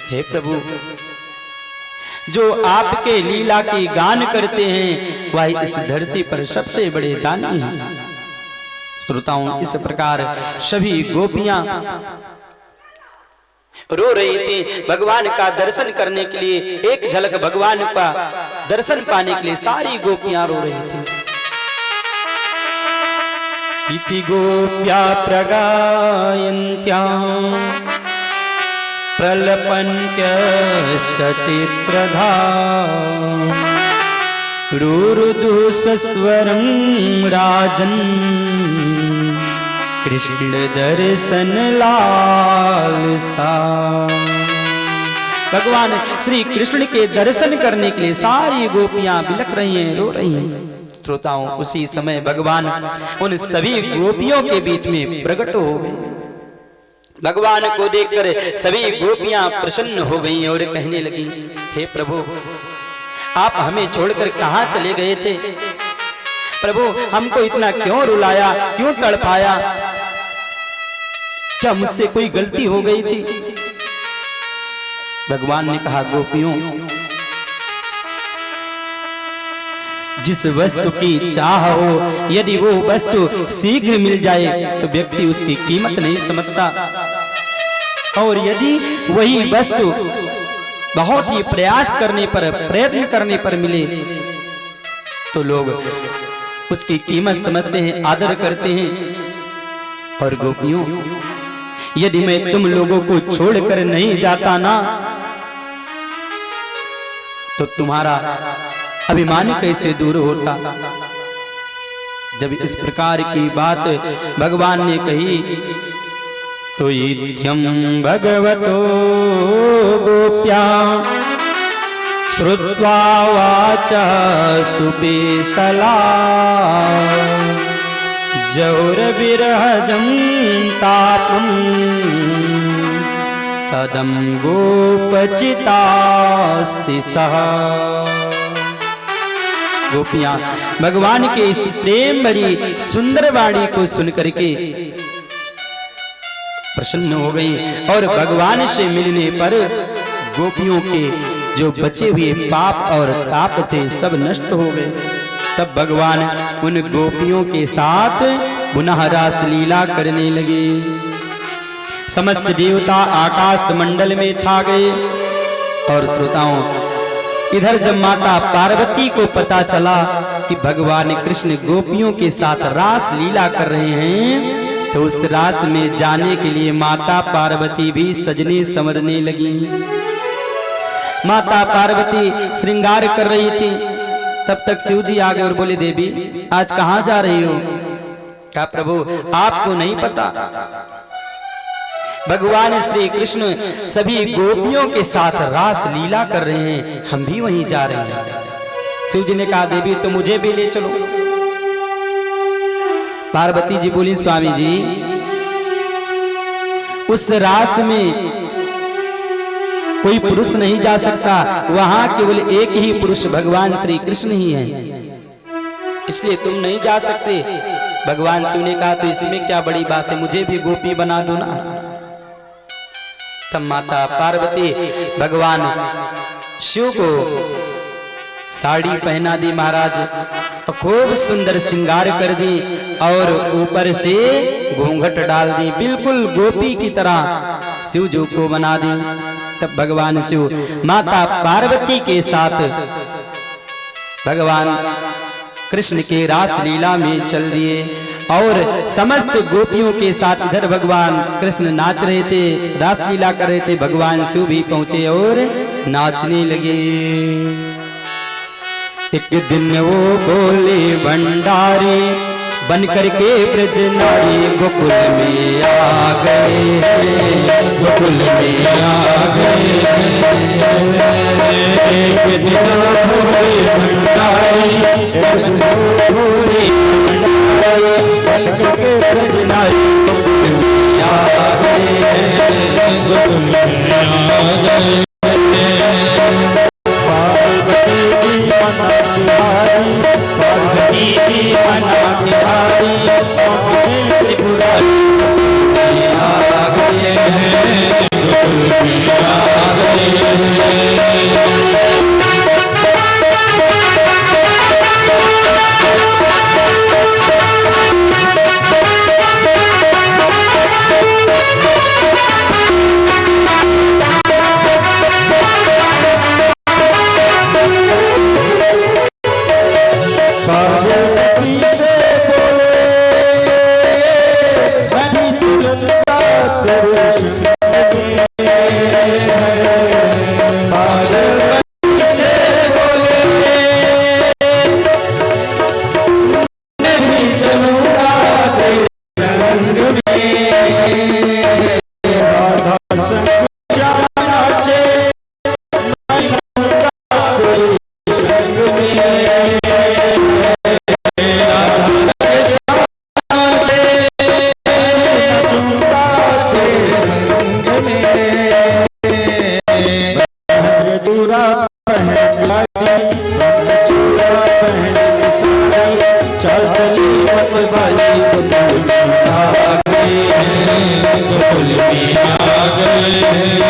हे प्रभु, जो आपके लीला की गान करते हैं, वह इस धरती पर सबसे बड़े दानी हैं। श्रोताओं, इस प्रकार सभी गोपियां रो रही थी भगवान का दर्शन करने के लिए। एक झलक भगवान का दर्शन पाने के लिए सारी गोपियां रो रही थी। इति गोप्या प्रगायन्त्यां प्रलपन्त्यश्च चित्रधा रुरुदुःस्वरं राजन् कृष्ण दर्शन लालसा। भगवान श्री कृष्ण के दर्शन करने के लिए सारी गोपियां बिलख रही हैं, रो रही हैं। श्रोताओं, उसी समय भगवान उन सभी गोपियों के बीच में प्रकट हो गए। भगवान को देखकर सभी गोपियां प्रसन्न हो गईं और कहने लगी, हे प्रभु, आप हमें छोड़कर कहां चले गए थे? प्रभु, हमको इतना क्यों रुलाया, क्यों तड़पाया? क्या मुझसे कोई गलती हो गई थी? भगवान ने कहा, गोपियों, जिस वस्तु की चाह हो, यदि वो वस्तु शीघ्र मिल जाए तो व्यक्ति उसकी कीमत नहीं समझता, और यदि वही वस्तु बहुत ही प्रयास करने पर, प्रयत्न करने पर मिले तो लोग उसकी कीमत समझते हैं, आदर करते हैं। और गोपियों, यदि मैं तुम लोगों को छोड़कर नहीं जाता ना, तो तुम्हारा अभिमान कैसे दूर होता? जब इस प्रकार की बात भगवान ने कही तो इत्यं भगवतो गोप्या श्रुत्वा वाचा सुपेसला जौरविरहजं तापं तदं गोपचितासि सह। गोपियां भगवान के इस प्रेम भरी सुंदर वाणी को सुनकर के प्रसन्न हो गई, और भगवान से मिलने पर गोपियों के जो बचे हुए पाप और ताप थे सब नष्ट हो गए। तब भगवान उन गोपियों के साथ पुनः रास लीला करने लगे। समस्त देवता आकाश मंडल में छा गए। और श्रोताओं, इधर जब माता पार्वती को पता चला कि भगवान कृष्ण गोपियों के साथ रास लीला कर रहे हैं, तो उस रास में जाने के लिए माता पार्वती भी सजने संवरने लगी। माता पार्वती श्रृंगार कर रही थी, तब तक शिव जी आ गए और बोले, देवी आज कहां जा रही हो? कहा, प्रभु आपको नहीं पता, भगवान श्री कृष्ण सभी गोपियों के साथ रास लीला कर रहे हैं, हम भी वहीं जा रहे हैं। शिव जी ने कहा, देवी तो मुझे भी ले चलो। पार्वती जी बोली, स्वामी जी, उस रास में कोई पुरुष नहीं जा सकता, वहां केवल एक ही पुरुष भगवान श्री कृष्ण ही है, इसलिए तुम नहीं जा सकते। भगवान शिव ने कहा, तो इसमें क्या बड़ी बात है, मुझे भी गोपी बना दो ना। तब माता पार्वती भगवान शिव को साड़ी पहना दी महाराज, खूब सुंदर श्रृंगार कर दी और ऊपर से घूंघट डाल दी, बिल्कुल गोपी की तरह शिव जी को बना दी। तब भगवान शिव माता पार्वती के साथ भगवान कृष्ण के रास लीला में चल दिए, और समस्त गोपियों के साथ इधर भगवान कृष्ण नाच रहे थे, रास लीला कर रहे थे। भगवान शिव भी पहुंचे और नाचने लगे। एक दिन वो बोले भंडारी बन करके ब्रज नारी गोकुल में आ गए, गोकुल में आ गए। एक दिन बोले भंडारी बन करके ब्रज नारी गोकुल में आ गए, गोकुल में आ गए। पार्वती की मना बिहारी त्रिपुरारी आ गए हैं, गोकुल में आ गए। चोरा पहन के लाई, रंग चोरा पहन के साड़ी, चल चली मत बाली गोकुल में आ गए, गोकुल में आ गए।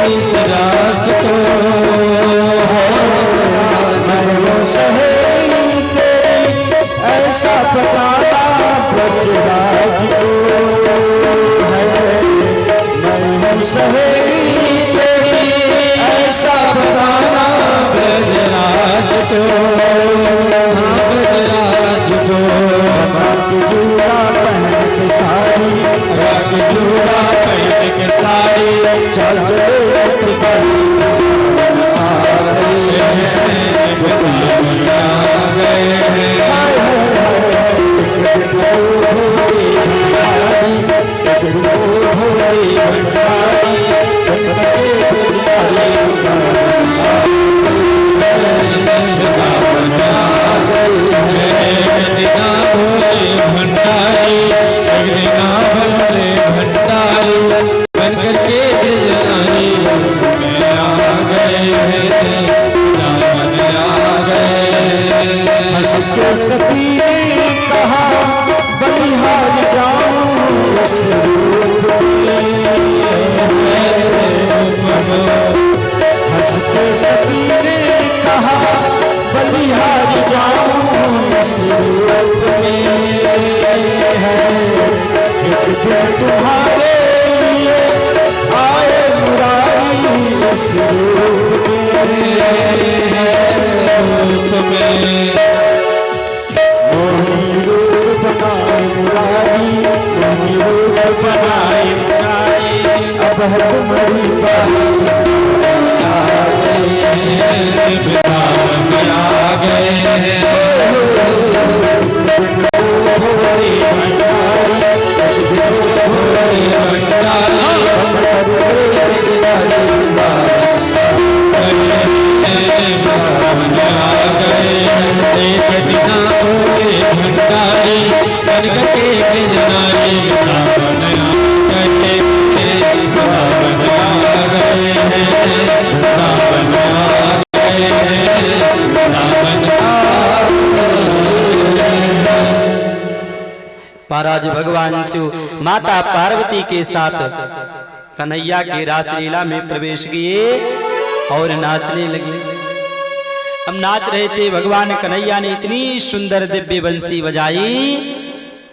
इस रास को मैं सहेली तेरी ऐसा बताना ब्रजराज को है। मैं सहेली तेरी ऐसा बताना ब्रजराज को, ब्रजराज को। राग जूड़ा पहन के साड़ी, राग जूड़ा पहन के साड़ी, चल चले गली आ गए हैं, गोकुल आ गए हैं। सती ने कहा बलिहार जाऊं इस रूप हंस के सती ने कहा बलिहार जाऊं इस रूप में है। एक दिन तुम्हारे लिए आए मुरारी इस रूप में। बनाए मुरारी, बनाए मुरारी, अब है तुम्हारी बारी। आ गए हैं महाराज भगवान शिव माता पार्वती के साथ कन्हैया के रासलीला में प्रवेश किए और नाचने लगे। अब नाच रहे थे, भगवान कन्हैया ने इतनी सुंदर दिव्य बंसी बजाई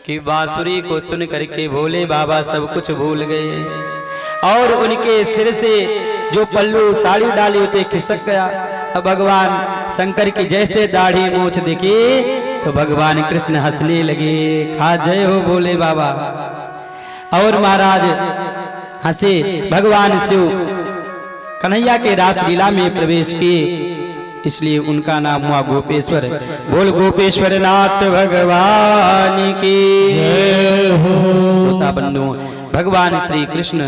कि बांसुरी को सुन करके भोले बाबा सब कुछ भूल गए और उनके सिर से जो पल्लू साड़ी डाली होते खिसक गया। अब भगवान शंकर की जैसे दाढ़ी मूछ दिखी तो भगवान कृष्ण हंसने लगे, कहा जय हो भोले बाबा। और महाराज हंसे। भगवान शिव कन्हैया के रासलीला में प्रवेश किए, इसलिए उनका नाम हुआ गोपेश्वर। बोल गोपेश्वर नाथ भगवान की जय हो। बंधु भगवान श्री कृष्ण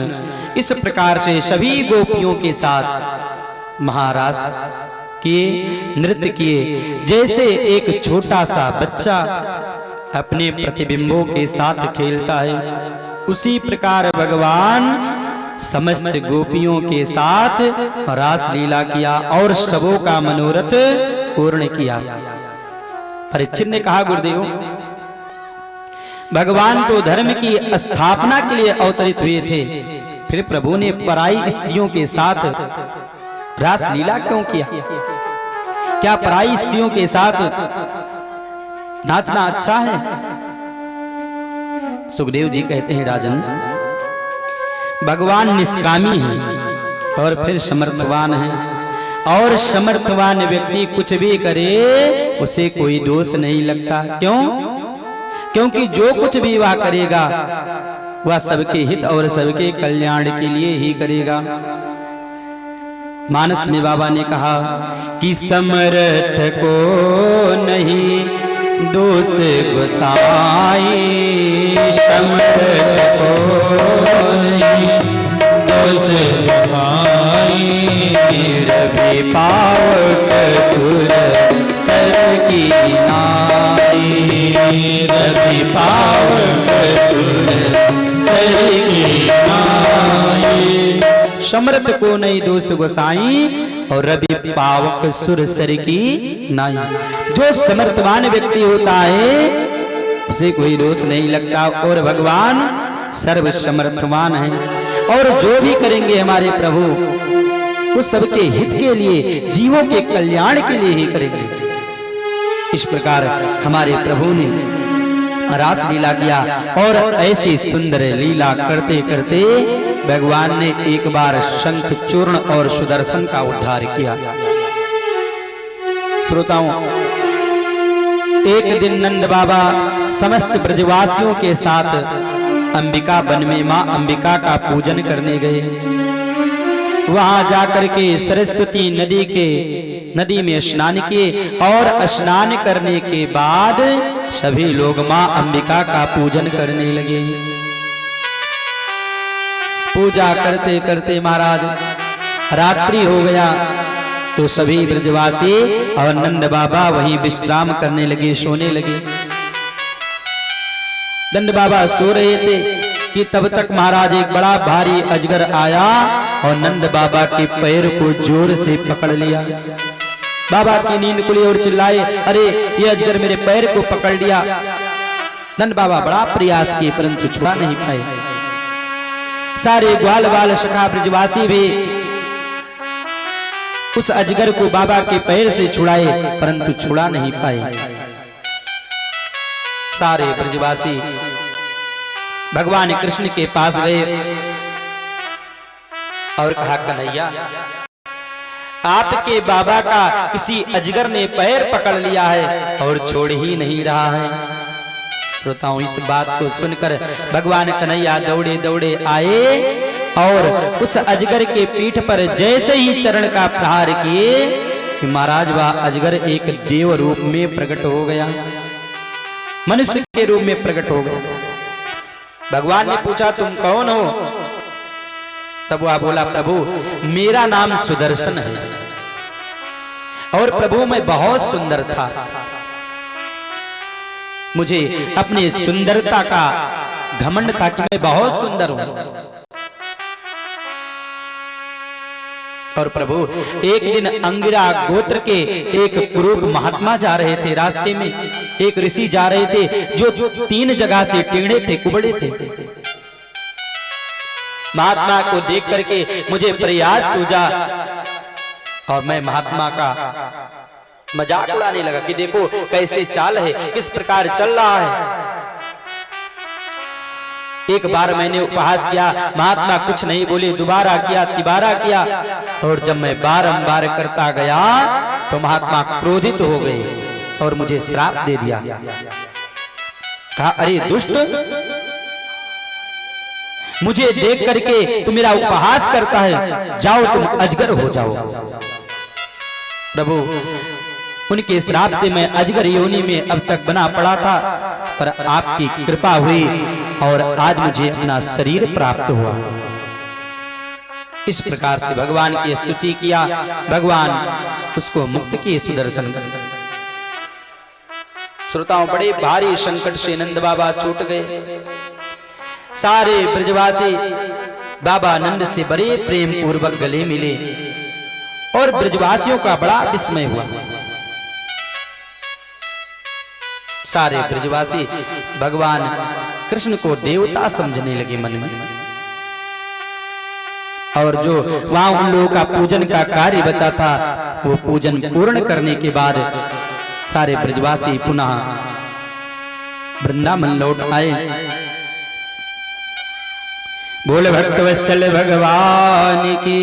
इस प्रकार से सभी गोपियों के साथ महारास किए, नृत्य किए। जैसे एक छोटा सा बच्चा अपने प्रतिबिंबों के साथ खेलता है, उसी प्रकार भगवान समस्त गोपियों के साथ रास लीला किया और सबों का मनोरथ पूर्ण किया। परीक्षित ने कहा, गुरुदेव भगवान तो धर्म की स्थापना के लिए अवतरित हुए थे, फिर प्रभु ने पराई स्त्रियों के साथ रास लीला क्यों किया? क्या पराई स्त्रियों के साथ नाचना अच्छा है? सुखदेव जी कहते हैं, राजन भगवान निष्कामी है और फिर समर्थवान है, और समर्थवान व्यक्ति कुछ भी करे उसे कोई दोष नहीं लगता। क्यों? क्योंकि जो कुछ भी वह करेगा वह सबके हित और सबके कल्याण के लिए ही करेगा। मानस में बाबा ने कहा कि समर्थ को नहीं दोष गोसाई, समर्थ को नहीं दोष गोसाई, रवि पावक सुर सर की नाई, रवि पावक सुर सर की नाई। समर्थ को नहीं दोष गोसाई और रवि पावक सुर सर की नाई। जो समर्थवान व्यक्ति होता है उसे कोई दोष नहीं लगता, और भगवान सर्व समर्थवान है। और जो भी करेंगे हमारे प्रभु वो सबके हित के लिए, जीवों के कल्याण के लिए ही करेंगे। इस प्रकार हमारे प्रभु ने रास लीला किया और ऐसी सुंदर लीला करते करते भगवान ने एक बार शंख चूर्ण और सुदर्शन का उद्धार किया। श्रोताओं, एक दिन नंद बाबा समस्त ब्रजवासियों के साथ अंबिका वन में मां अंबिका का पूजन करने गए। वहां जाकर के सरस्वती नदी में स्नान किए और स्नान करने के बाद सभी लोग मां अंबिका का पूजन करने लगे। पूजा करते करते महाराज रात्रि हो गया तो सभी ब्रजवासी और नंद बाबा वहीं विश्राम करने लगे, सोने लगे। नंद बाबा सो रहे थे कि तब तक महाराज एक बड़ा भारी अजगर आया और नंद बाबा के पैर को जोर से पकड़ लिया। बाबा की नींद खुली और चिल्लाए, अरे ये अजगर मेरे पैर को पकड़ लिया। नंद बाबा बड़ा प्रयास किए परंतु छुड़ा नहीं पाए। सारे ग्वाल बाल सखा ब्रजवासी भी उस अजगर को बाबा के पैर से छुड़ाए परंतु छुड़ा नहीं पाए। सारे ब्रजवासी भगवान कृष्ण के पास गए और कहा, कन्हैया आपके बाबा का किसी अजगर ने पैर पकड़ लिया है और छोड़ ही नहीं रहा है। श्रोताओं, इस बात को सुनकर भगवान कन्हैया दौड़े दौड़े आए और उस अजगर के पीठ पर जैसे ही चरण का प्रहार किए कि महाराज वह अजगर एक देव रूप में प्रकट हो गया, मनुष्य के रूप में प्रकट हो गया। भगवान ने पूछा, तुम कौन हो? तब वह बोला, प्रभु मेरा नाम सुदर्शन है और प्रभु मैं बहुत सुंदर था। मुझे अपनी सुंदरता का घमंड था कि मैं बहुत सुंदर हूं। और प्रभु एक दिन अंगिरा गोत्र के एक कुरूप महात्मा जा रहे थे, रास्ते में एक ऋषि जा रहे थे जो 3 जगह से टेढ़े थे, कुबड़े थे। महात्मा को देख करके मुझे प्रयास सूझा और मैं महात्मा का मजाक उड़ाने लगा कि देखो कैसे चाल है, किस प्रकार चल रहा है। एक बार मैंने उपहास किया, महात्मा कुछ नहीं बोले, दोबारा किया, तिबारा किया और जब मैं बारंबार करता गया तो महात्मा क्रोधित हो गए और मुझे श्राप दे दिया। कहा, अरे दुष्ट, मुझे देख करके तू मेरा उपहास करता है, जाओ तुम अजगर हो जाओ। प्रभु उनके श्राप से मैं अजगर योनि में अब तक बना पड़ा था, पर आपकी कृपा हुई और आज मुझे अपना शरीर प्राप्त हुआ। इस प्रकार से भगवान की स्तुति किया, भगवान उसको मुक्त किए सुदर्शन कर। श्रोताओं, बड़े भारी संकट से नंद बाबा छूट गए। सारे ब्रजवासी बाबा नंद से बड़े प्रेम पूर्वक गले मिले और ब्रजवासियों का बड़ा विस्मय हुआ। सारे ब्रजवासी भगवान कृष्ण को देवता समझने लगे मन में। और जो वहां उन लोगों का पूजन का कार्य बचा था वो पूजन पूर्ण करने के बाद सारे ब्रजवासी पुनः वृंदावन लौट आए। बोले भक्त वत्सल भगवान की।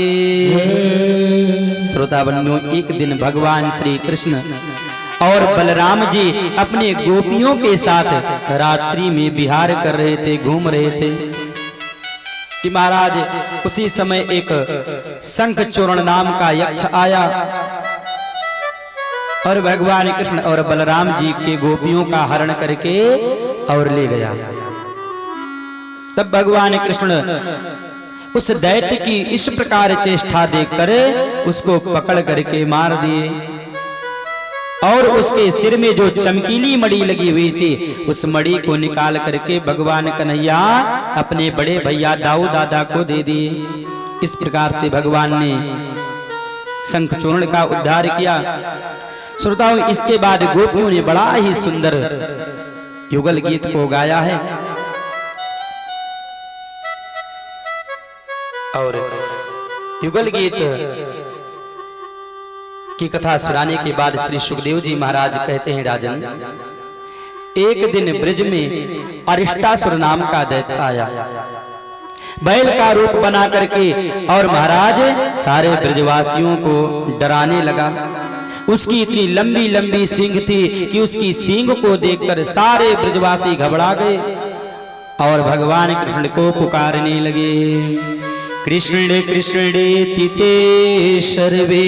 श्रोता बंधुओं, एक दिन भगवान श्री कृष्ण और बलराम जी अपने गोपियों के साथ रात्रि में विहार कर रहे थे, घूम रहे थे कि महाराज उसी समय एक शंखचूर्ण नाम का यक्ष आया और भगवान कृष्ण और बलराम जी के गोपियों का हरण करके और ले गया। तब भगवान कृष्ण उस दैत्य की इस प्रकार चेष्टा देखकर उसको पकड़ करके मार दिए और उसके सिर में जो चमकीली मणि लगी हुई थी उस मणि को निकाल करके भगवान कन्हैया अपने बड़े भैया दाऊ दादा को दे दिए। इस प्रकार से भगवान ने शंखचूर्ण का उद्धार किया। श्रोताओं, इसके बाद गोपियों ने बड़ा ही सुंदर युगल गीत को गाया है। और युगल गीत की कथा सुनाने के बाद श्री सुखदेव जी महाराज कहते हैं, राजन, एक दिन ब्रज में अरिष्टासुर नाम का दैत्य आया, बैल का रूप बना करके, और महाराज सारे ब्रजवासियों को डराने लगा। उसकी इतनी लंबी लंबी सींग थी कि उसकी सींग को देखकर सारे ब्रजवासी घबरा गए और भगवान कृष्ण को पुकारने लगे, कृष्ण कृष्ण तीते सर्वे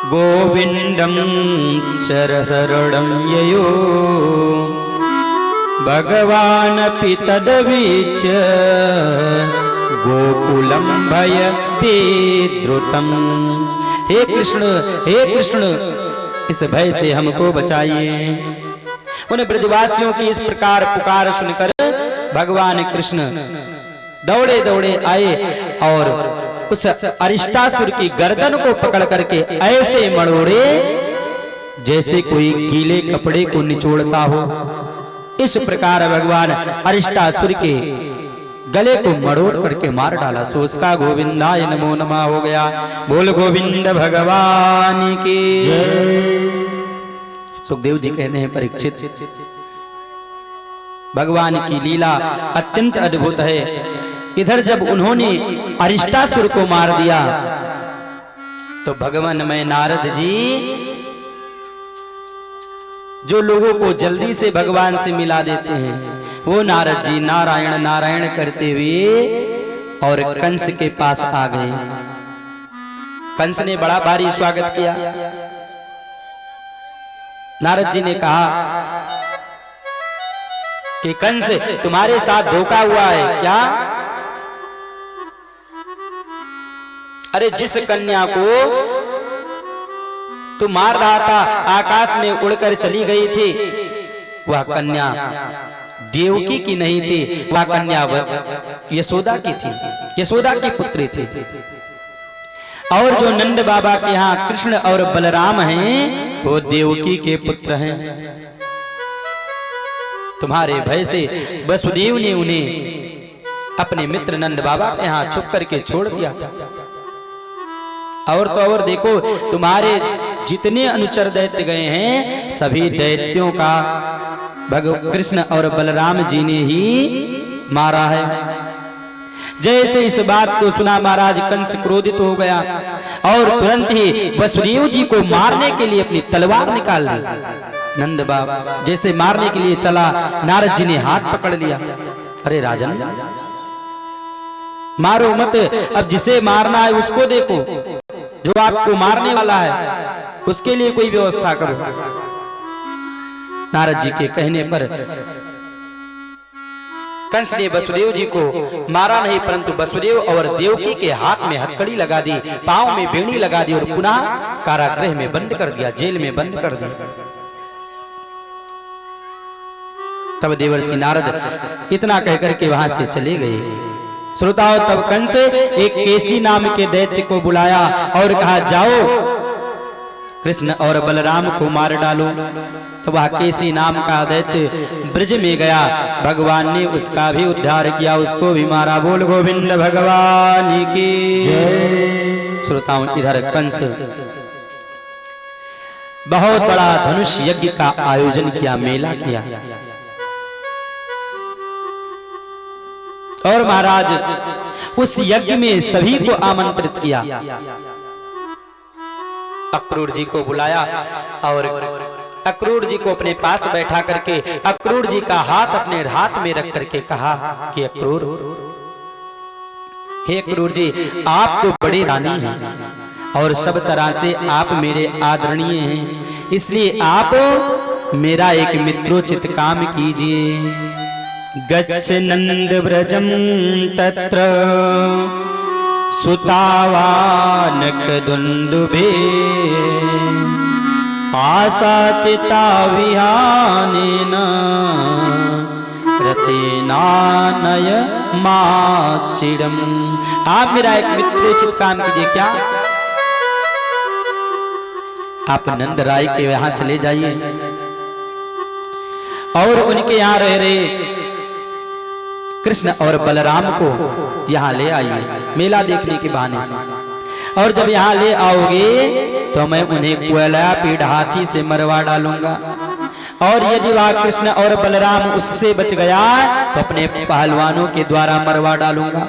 गोविंदम चरशरणं ययो भगवान तदवीच गोकुलम भयते द्रुतम। हे कृष्ण, इस भय से हमको बचाइए। उन ब्रजवासियों की इस प्रकार पुकार सुनकर भगवान कृष्ण दौड़े दौड़े आए और उस अरिष्टासुर की गर्दन को पकड़ करके ऐसे मड़ोड़े जैसे कोई गीले कपड़े को निचोड़ता हो। इस प्रकार भगवान अरिष्टासुर के गले को मड़ोड़ करके मार डाला। सो उसका गोविंदाय नमो नमः हो गया। बोल गोविंद भगवान की जय। सुखदेव जी कहते हैं, परीक्षित, भगवान की लीला अत्यंत अद्भुत है। इधर जब उन्होंने अरिष्टासुर को मार दिया तो भगवान में नारद जी, जो लोगों को जल्दी से भगवान से मिला देते हैं, वो नारद जी नारायण नारायण करते हुए और कंस के पास आ गए। कंस ने बड़ा भारी स्वागत किया। नारद जी ने कहा कि कंस, तुम्हारे साथ धोखा हुआ है क्या? अरे जिस कन्या को तू मार रहा था, आकाश में उड़कर चली गई थी, वह कन्या देवकी की नहीं थी, वह कन्या यशोदा की थी, यशोदा की पुत्री थी। और जो नंद बाबा के यहाँ कृष्ण और बलराम हैं, वो देवकी के पुत्र हैं। तुम्हारे भय से वसुदेव ने उन्हें अपने मित्र नंद बाबा के यहाँ छुप करके छोड़ दिया था। और तो और देखो, तुम्हारे जितने अनुचर दैत्य गए हैं, सभी दैत्यों का कृष्ण और बलराम जी ने ही मारा है। जैसे इस बात को सुना महाराज कंस क्रोधित हो गया और तुरंत ही वसुदेव जी को मारने के लिए अपनी तलवार निकाल ली। नंद बाबा जैसे मारने के लिए चला, नारद जी ने हाथ पकड़ लिया। अरे राजन, मारो मत, अब जिसे मारना है उसको देखो, जो आपको मारने वाला है उसके लिए कोई व्यवस्था करो। नारद जी के कहने पर कंस ने वसुदेव जी को मारा नहीं, परंतु वसुदेव और देवकी के हाथ में हथकड़ी लगा दी, पांव में बेड़ी लगा दी और पुनः कारागृह में बंद कर दिया, जेल में बंद कर दिया। तब देवर्षि नारद इतना कहकर के वहां से चले गए। श्रोताओं, तब कंस एक केसी नाम के दैत्य को बुलाया और कहा, जाओ कृष्ण और बलराम को मार डालो। तो वह केसी नाम का दैत्य ब्रज में गया, भगवान ने उसका भी उद्धार किया, उसको भी मारा। बोल गोविंद भगवान की जय। श्रोताओं, इधर कंस बहुत बड़ा धनुष यज्ञ का आयोजन किया, मेला किया। और महाराज उस यज्ञ में सभी को आमंत्रित किया। अक्रूर जी को बुलाया और अक्रूर जी को अपने पास बैठा करके अक्रूर जी का हाथ अपने हाथ में रख करके कहा कि अक्रूर, हे अक्रूर जी, आप तो बड़े रानी हैं और सब तरह से आप मेरे आदरणीय हैं, इसलिए आप मेरा एक मित्रोचित काम कीजिए। गच्छ नंद व्रजम तत्र सुतावानक दुंदुभे आसातिता विहानेन रथेनानय माचिरम। आप मेरा एक मित्रोचित काम कीजिए। क्या? आप नंद राय के यहाँ चले जाइए और उनके यहाँ रह रहे कृष्ण और बलराम को यहाँ ले आइए मेला देखने के बहाने से, और जब यहाँ ले आओगे तो मैं उन्हें कुएला पीड़ हाथी से मरवा डालूंगा, और यदि वह कृष्ण और बलराम उससे बच गया तो अपने पहलवानों के द्वारा मरवा डालूंगा,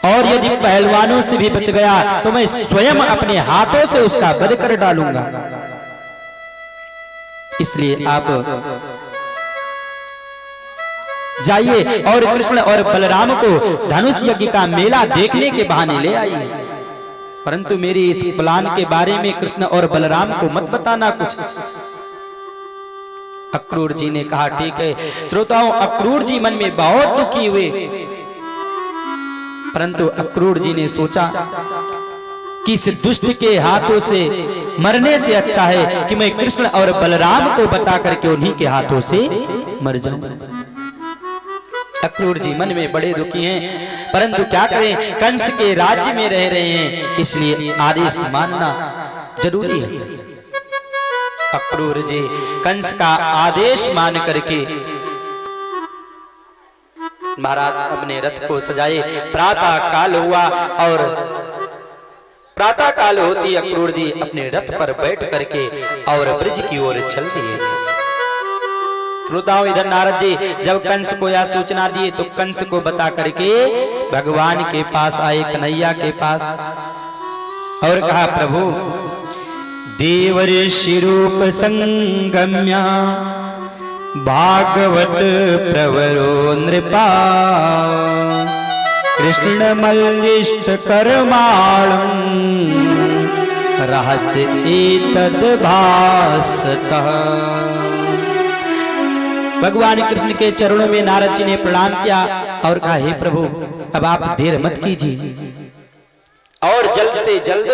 और यदि पहलवानों से भी बच गया तो मैं स्वयं अपने हाथों से उसका वध कर डालूंगा। इसलिए आप जाइए और कृष्ण और बलराम को धनुष यज्ञ का मेला देखने के बहाने ले आइए, परंतु मेरी इस प्लान के बारे में कृष्ण और बलराम को मत बताना कुछ। अक्रूर जी ने कहा ठीक है। श्रोताओं, अक्रूर जी मन में बहुत दुखी हुए, परंतु अक्रूर जी ने सोचा कि इस दुष्ट के हाथों से मरने से अच्छा है कि मैं कृष्ण और बलराम को बता करके उन्हीं के हाथों से मर जाऊं। अक्रूर जी मन में बड़े दुखी हैं, परंतु क्या करें, कंस के राज्य में रह रहे हैं, इसलिए आदेश मानना जरूरी है। अक्रूर जी कंस का आदेश मान करके महाराज अपने रथ को सजाए। प्रातः काल हुआ और प्रातः काल होती अक्रूर जी अपने रथ पर बैठ करके और ब्रिज की ओर चल दिए। श्रोताओं, इधर नारद जी जब कंस को यह सूचना दिए तो कंस को बता करके भगवान के पास आए, कन्हैया के पास, और कहा प्रभु देवर्षि रूप संगम्या भागवत प्रवरो नृपा कृष्ण मल्लिष्ट करमाणं रहस्य एतद् भासतः। भगवान कृष्ण के चरणों में नारद जी ने प्रणाम किया और कहा हे प्रभु, अब आप देर मत कीजिए और जल्द से जल्द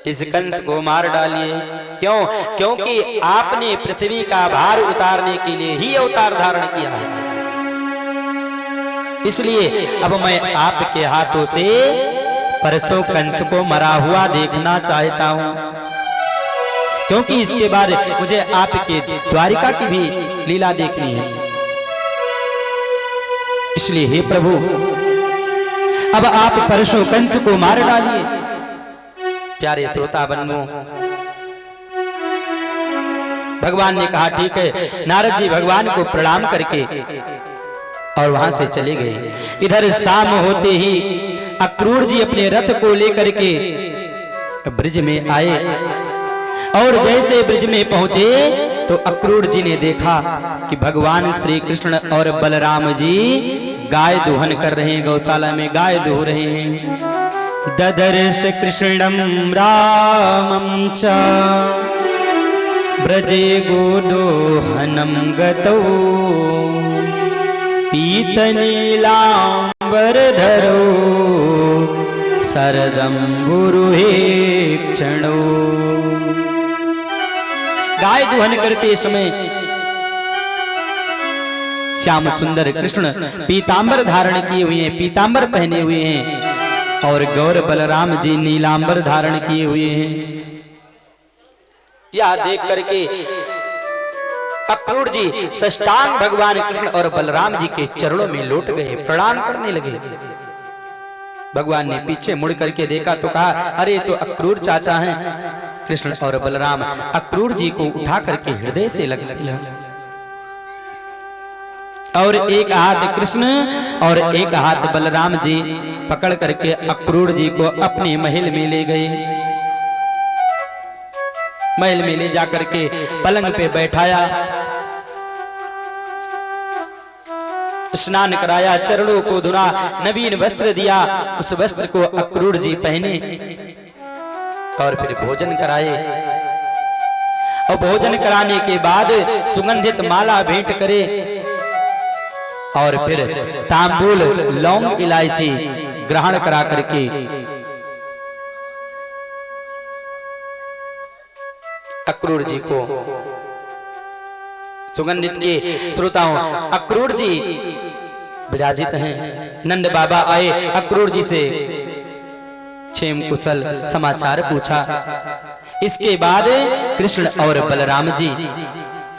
इस कंस को मार डालिए। क्यों? क्योंकि आपने पृथ्वी का भार उतारने के लिए ही अवतार धारण किया है, इसलिए अब मैं आपके हाथों से परसों कंस को मरा हुआ देखना चाहता हूं, क्योंकि इसके बाद मुझे आपके द्वारिका की भी लीला देखनी है। इसलिए हे प्रभु, अब आप परसों कंस को मार डालिए। प्यारे श्रोता बंधुओं, भगवान ने कहा ठीक है। नारद जी भगवान को प्रणाम करके और वहां से चले गए। इधर शाम होते ही अक्रूर जी अपने रथ को लेकर के ब्रिज में आए, और जैसे ब्रिज में पहुंचे तो अक्रूर जी ने देखा कि भगवान श्री कृष्ण और बलराम जी गाय दोहन कर रहे हैं, गौशाला में गाय दोह रहे हैं। ददर्श कृष्णं रामं च ब्रजे गोदोहनं गतौ पीतनीलांबरधरो शरदंबुरुहे क्षणो। गाय दोहन करते समय श्याम सुंदर कृष्ण पीतांबर धारण किए हुए हैं, पीतांबर पहने हुए हैं, और गौर बलराम जी नीलांबर धारण किए हुए हैं। यह देख करके अक्रूर जी साष्टांग भगवान कृष्ण और बलराम जी के चरणों में लौट गए, प्रणाम करने लगे। भगवान ने पीछे मुड़ करके देखा तो कहा अरे तो अक्रूर चाचा हैं। कृष्ण और बलराम अक्रूर जी को उठा करके हृदय से लग लिया, और एक हाथ कृष्ण और एक हाथ बलराम जी पकड़ करके अक्रूर जी को अपने महल में ले गए। महल में ले जाकर के पलंग पे बैठाया, स्नान कराया, चरणों को धुला, नवीन वस्त्र दिया। उस वस्त्र को अक्रूर जी पहने और फिर भोजन कराए, और भोजन कराने के बाद सुगंधित माला भेंट करे, और फिर तांबूल लौंग इलायची ग्रहण करा करके अक्रूर जी को सुगंधित के। श्रोताओं, अक्रूर जी विराजित हैं। नंद बाबा आए, अक्रूर जी से क्षेम कुशल समाचार पूछा। इसके बाद कृष्ण और बलराम जी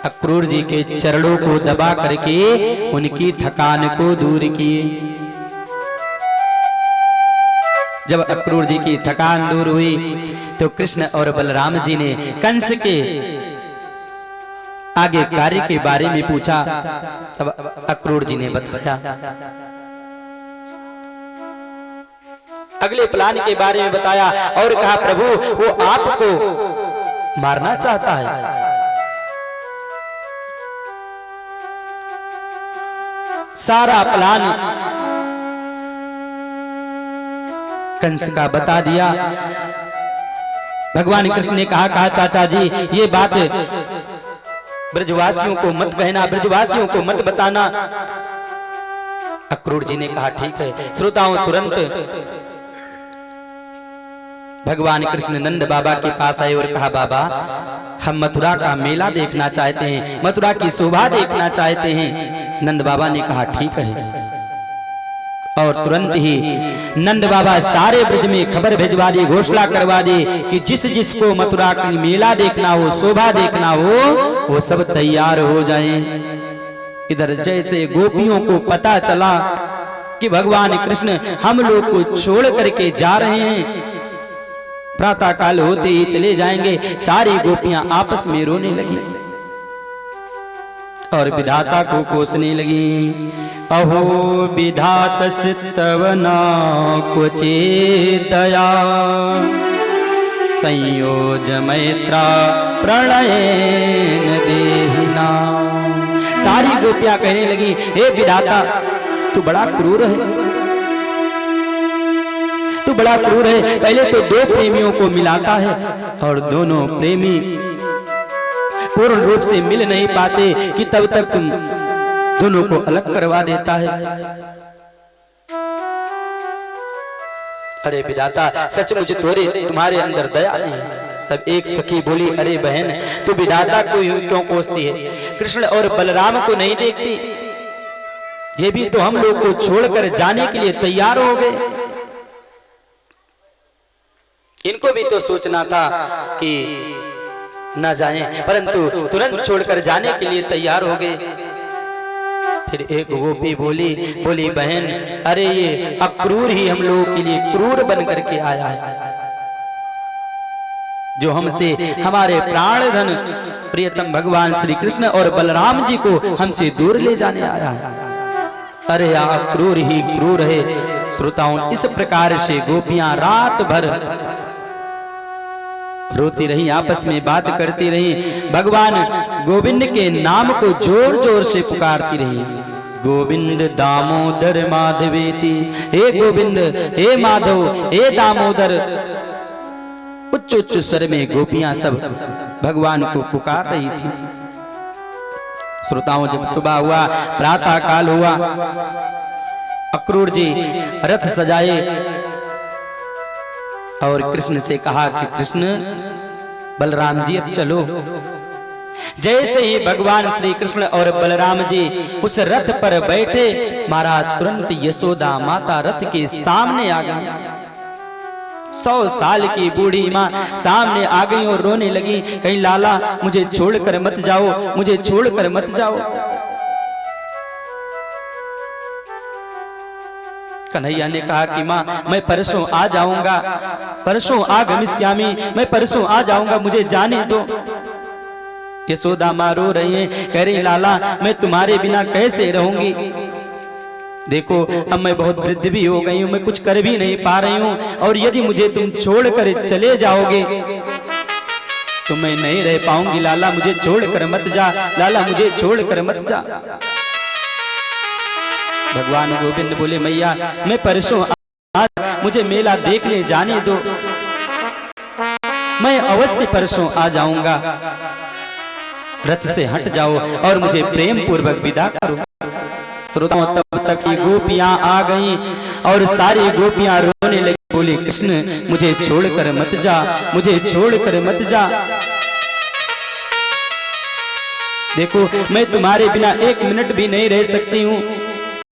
अक्रूर जी के चरणों को दबा करके उनकी थकान को दूर किए। जब अक्रूर जी की थकान दूर हुई तो कृष्ण और बलराम जी ने कंस के आगे कार्य के बारे में पूछा। तब अक्रूर जी ने बताया, अगले प्लान के बारे में बताया और कहा, प्रभु वो आपको मारना चाहता है। सारा प्लान कंस का बता दिया। भगवान कृष्ण ने कहा चाचा जी ये बात ब्रजवासियों को मत कहना, ब्रजवासियों को मत बताना। अक्रूर जी ने कहा ठीक है। श्रोताओं तुरंत भगवान कृष्ण नंद बाबा के पास आए और कहा, बाबा हम मथुरा का मेला देखना चाहते हैं, मथुरा की शोभा देखना चाहते हैं। नंद बाबा ने कहा ठीक है। और तुरंत ही नंद बाबा सारे ब्रज में खबर भिजवा दी, घोषणा करवा दी कि जिस जिसको मथुरा का मेला देखना हो, शोभा देखना हो, वो सब तैयार हो जाएं। इधर जैसे गोपियों को पता चला कि भगवान कृष्ण हम लोग को छोड़ करके जा रहे हैं, प्रातः काल होते ही चले जाएंगे, सारी गोपियां आपस में रोने लगी और विधाता को कोसने लगी। अहो विधातस तव न क्वचे दया, संयोज मैत्रा प्रणयेन देहिना। सारी गोपियां कहने लगी, हे विधाता तू बड़ा क्रूर है, तू बड़ा क्रूर है। पहले तो दो प्रेमियों को मिलाता है और दोनों प्रेमी पूर्ण रूप से मिल नहीं पाते कि तब तक तुम दोनों को अलग करवा देता है। अरे विधाता सचमुच तुम्हारे अंदर दया नहीं। तब एक सखी बोली, अरे बहन तू विधाता को यूं क्यों कोसती है? कृष्ण और बलराम को नहीं देखती? ये भी तो हम लोग को छोड़कर जाने के लिए तैयार हो गए। इनको भी तो सोचना था कि न जाएं, परंतु तुरंत छोड़कर जाने के लिए तैयार हो गए। फिर एक गोपी बोली बहन अरे ये अक्रूर ही हम लोगों के लिए क्रूर बन करके आया है, जो हमसे हमारे प्राणधन प्रियतम भगवान श्री कृष्ण और बलराम जी को हमसे दूर ले जाने आया है। अरे अक्रूर ही क्रूर है। श्रोताओं इस प्रकार से गोपियां रात भर रोती रही, आपस में बात करती रही, भगवान गोविंद के नाम को जोर जोर से पुकारती रही। गोविंद दामोदर माधवेति, हे गोविंद, हे माधव, हे दामोदर। उच्च उच्च स्वर में गोपियां सब भगवान को पुकार रही थी। श्रोताओं जब सुबह हुआ, प्रातः काल हुआ, अक्रूर जी रथ सजाए और कृष्ण से कहा कि कृष्ण बलराम जी अब चलो। जैसे ही भगवान श्री कृष्ण और बलराम जी उस रथ पर बैठे, महाराज तुरंत यशोदा माता रथ के सामने आ गई। 100 साल की बूढ़ी माँ सामने आ गई और रोने लगी, कहीं लाला मुझे छोड़कर मत जाओ, मुझे छोड़कर मत जाओ। कन्हैया ने कहा कि माँ मैं परसों आ जाऊंगा, परसों आगमिष्यामि, मैं परसों आ जाऊंगा, मुझे जाने दो। यशोदा माँ रो रही है, कह रही लाला मैं तुम्हारे बिना कैसे रहूंगी? देखो अब मैं बहुत वृद्ध भी हो गई हूँ, मैं कुछ कर भी नहीं पा रही हूँ, और यदि मुझे तुम छोड़कर चले जाओगे तो मैं नहीं रह पाऊंगी। लाला मुझे छोड़कर मत जा, लाला मुझे छोड़कर मत जा। भगवान गोविंद बोले मैया मैं परसों मुझे मेला देखने जाने दो, मैं अवश्य परसों आ जाऊंगा। रथ से हट जाओ और मुझे प्रेम पूर्वक विदा करो। श्रोताओं तब तक सी गोपियां आ गईं और सारी गोपियां रोने लगी, बोली कृष्ण मुझे छोड़कर मत जा, मुझे छोड़कर मत जा। देखो मैं तुम्हारे बिना एक मिनट भी नहीं रह सकती हूँ।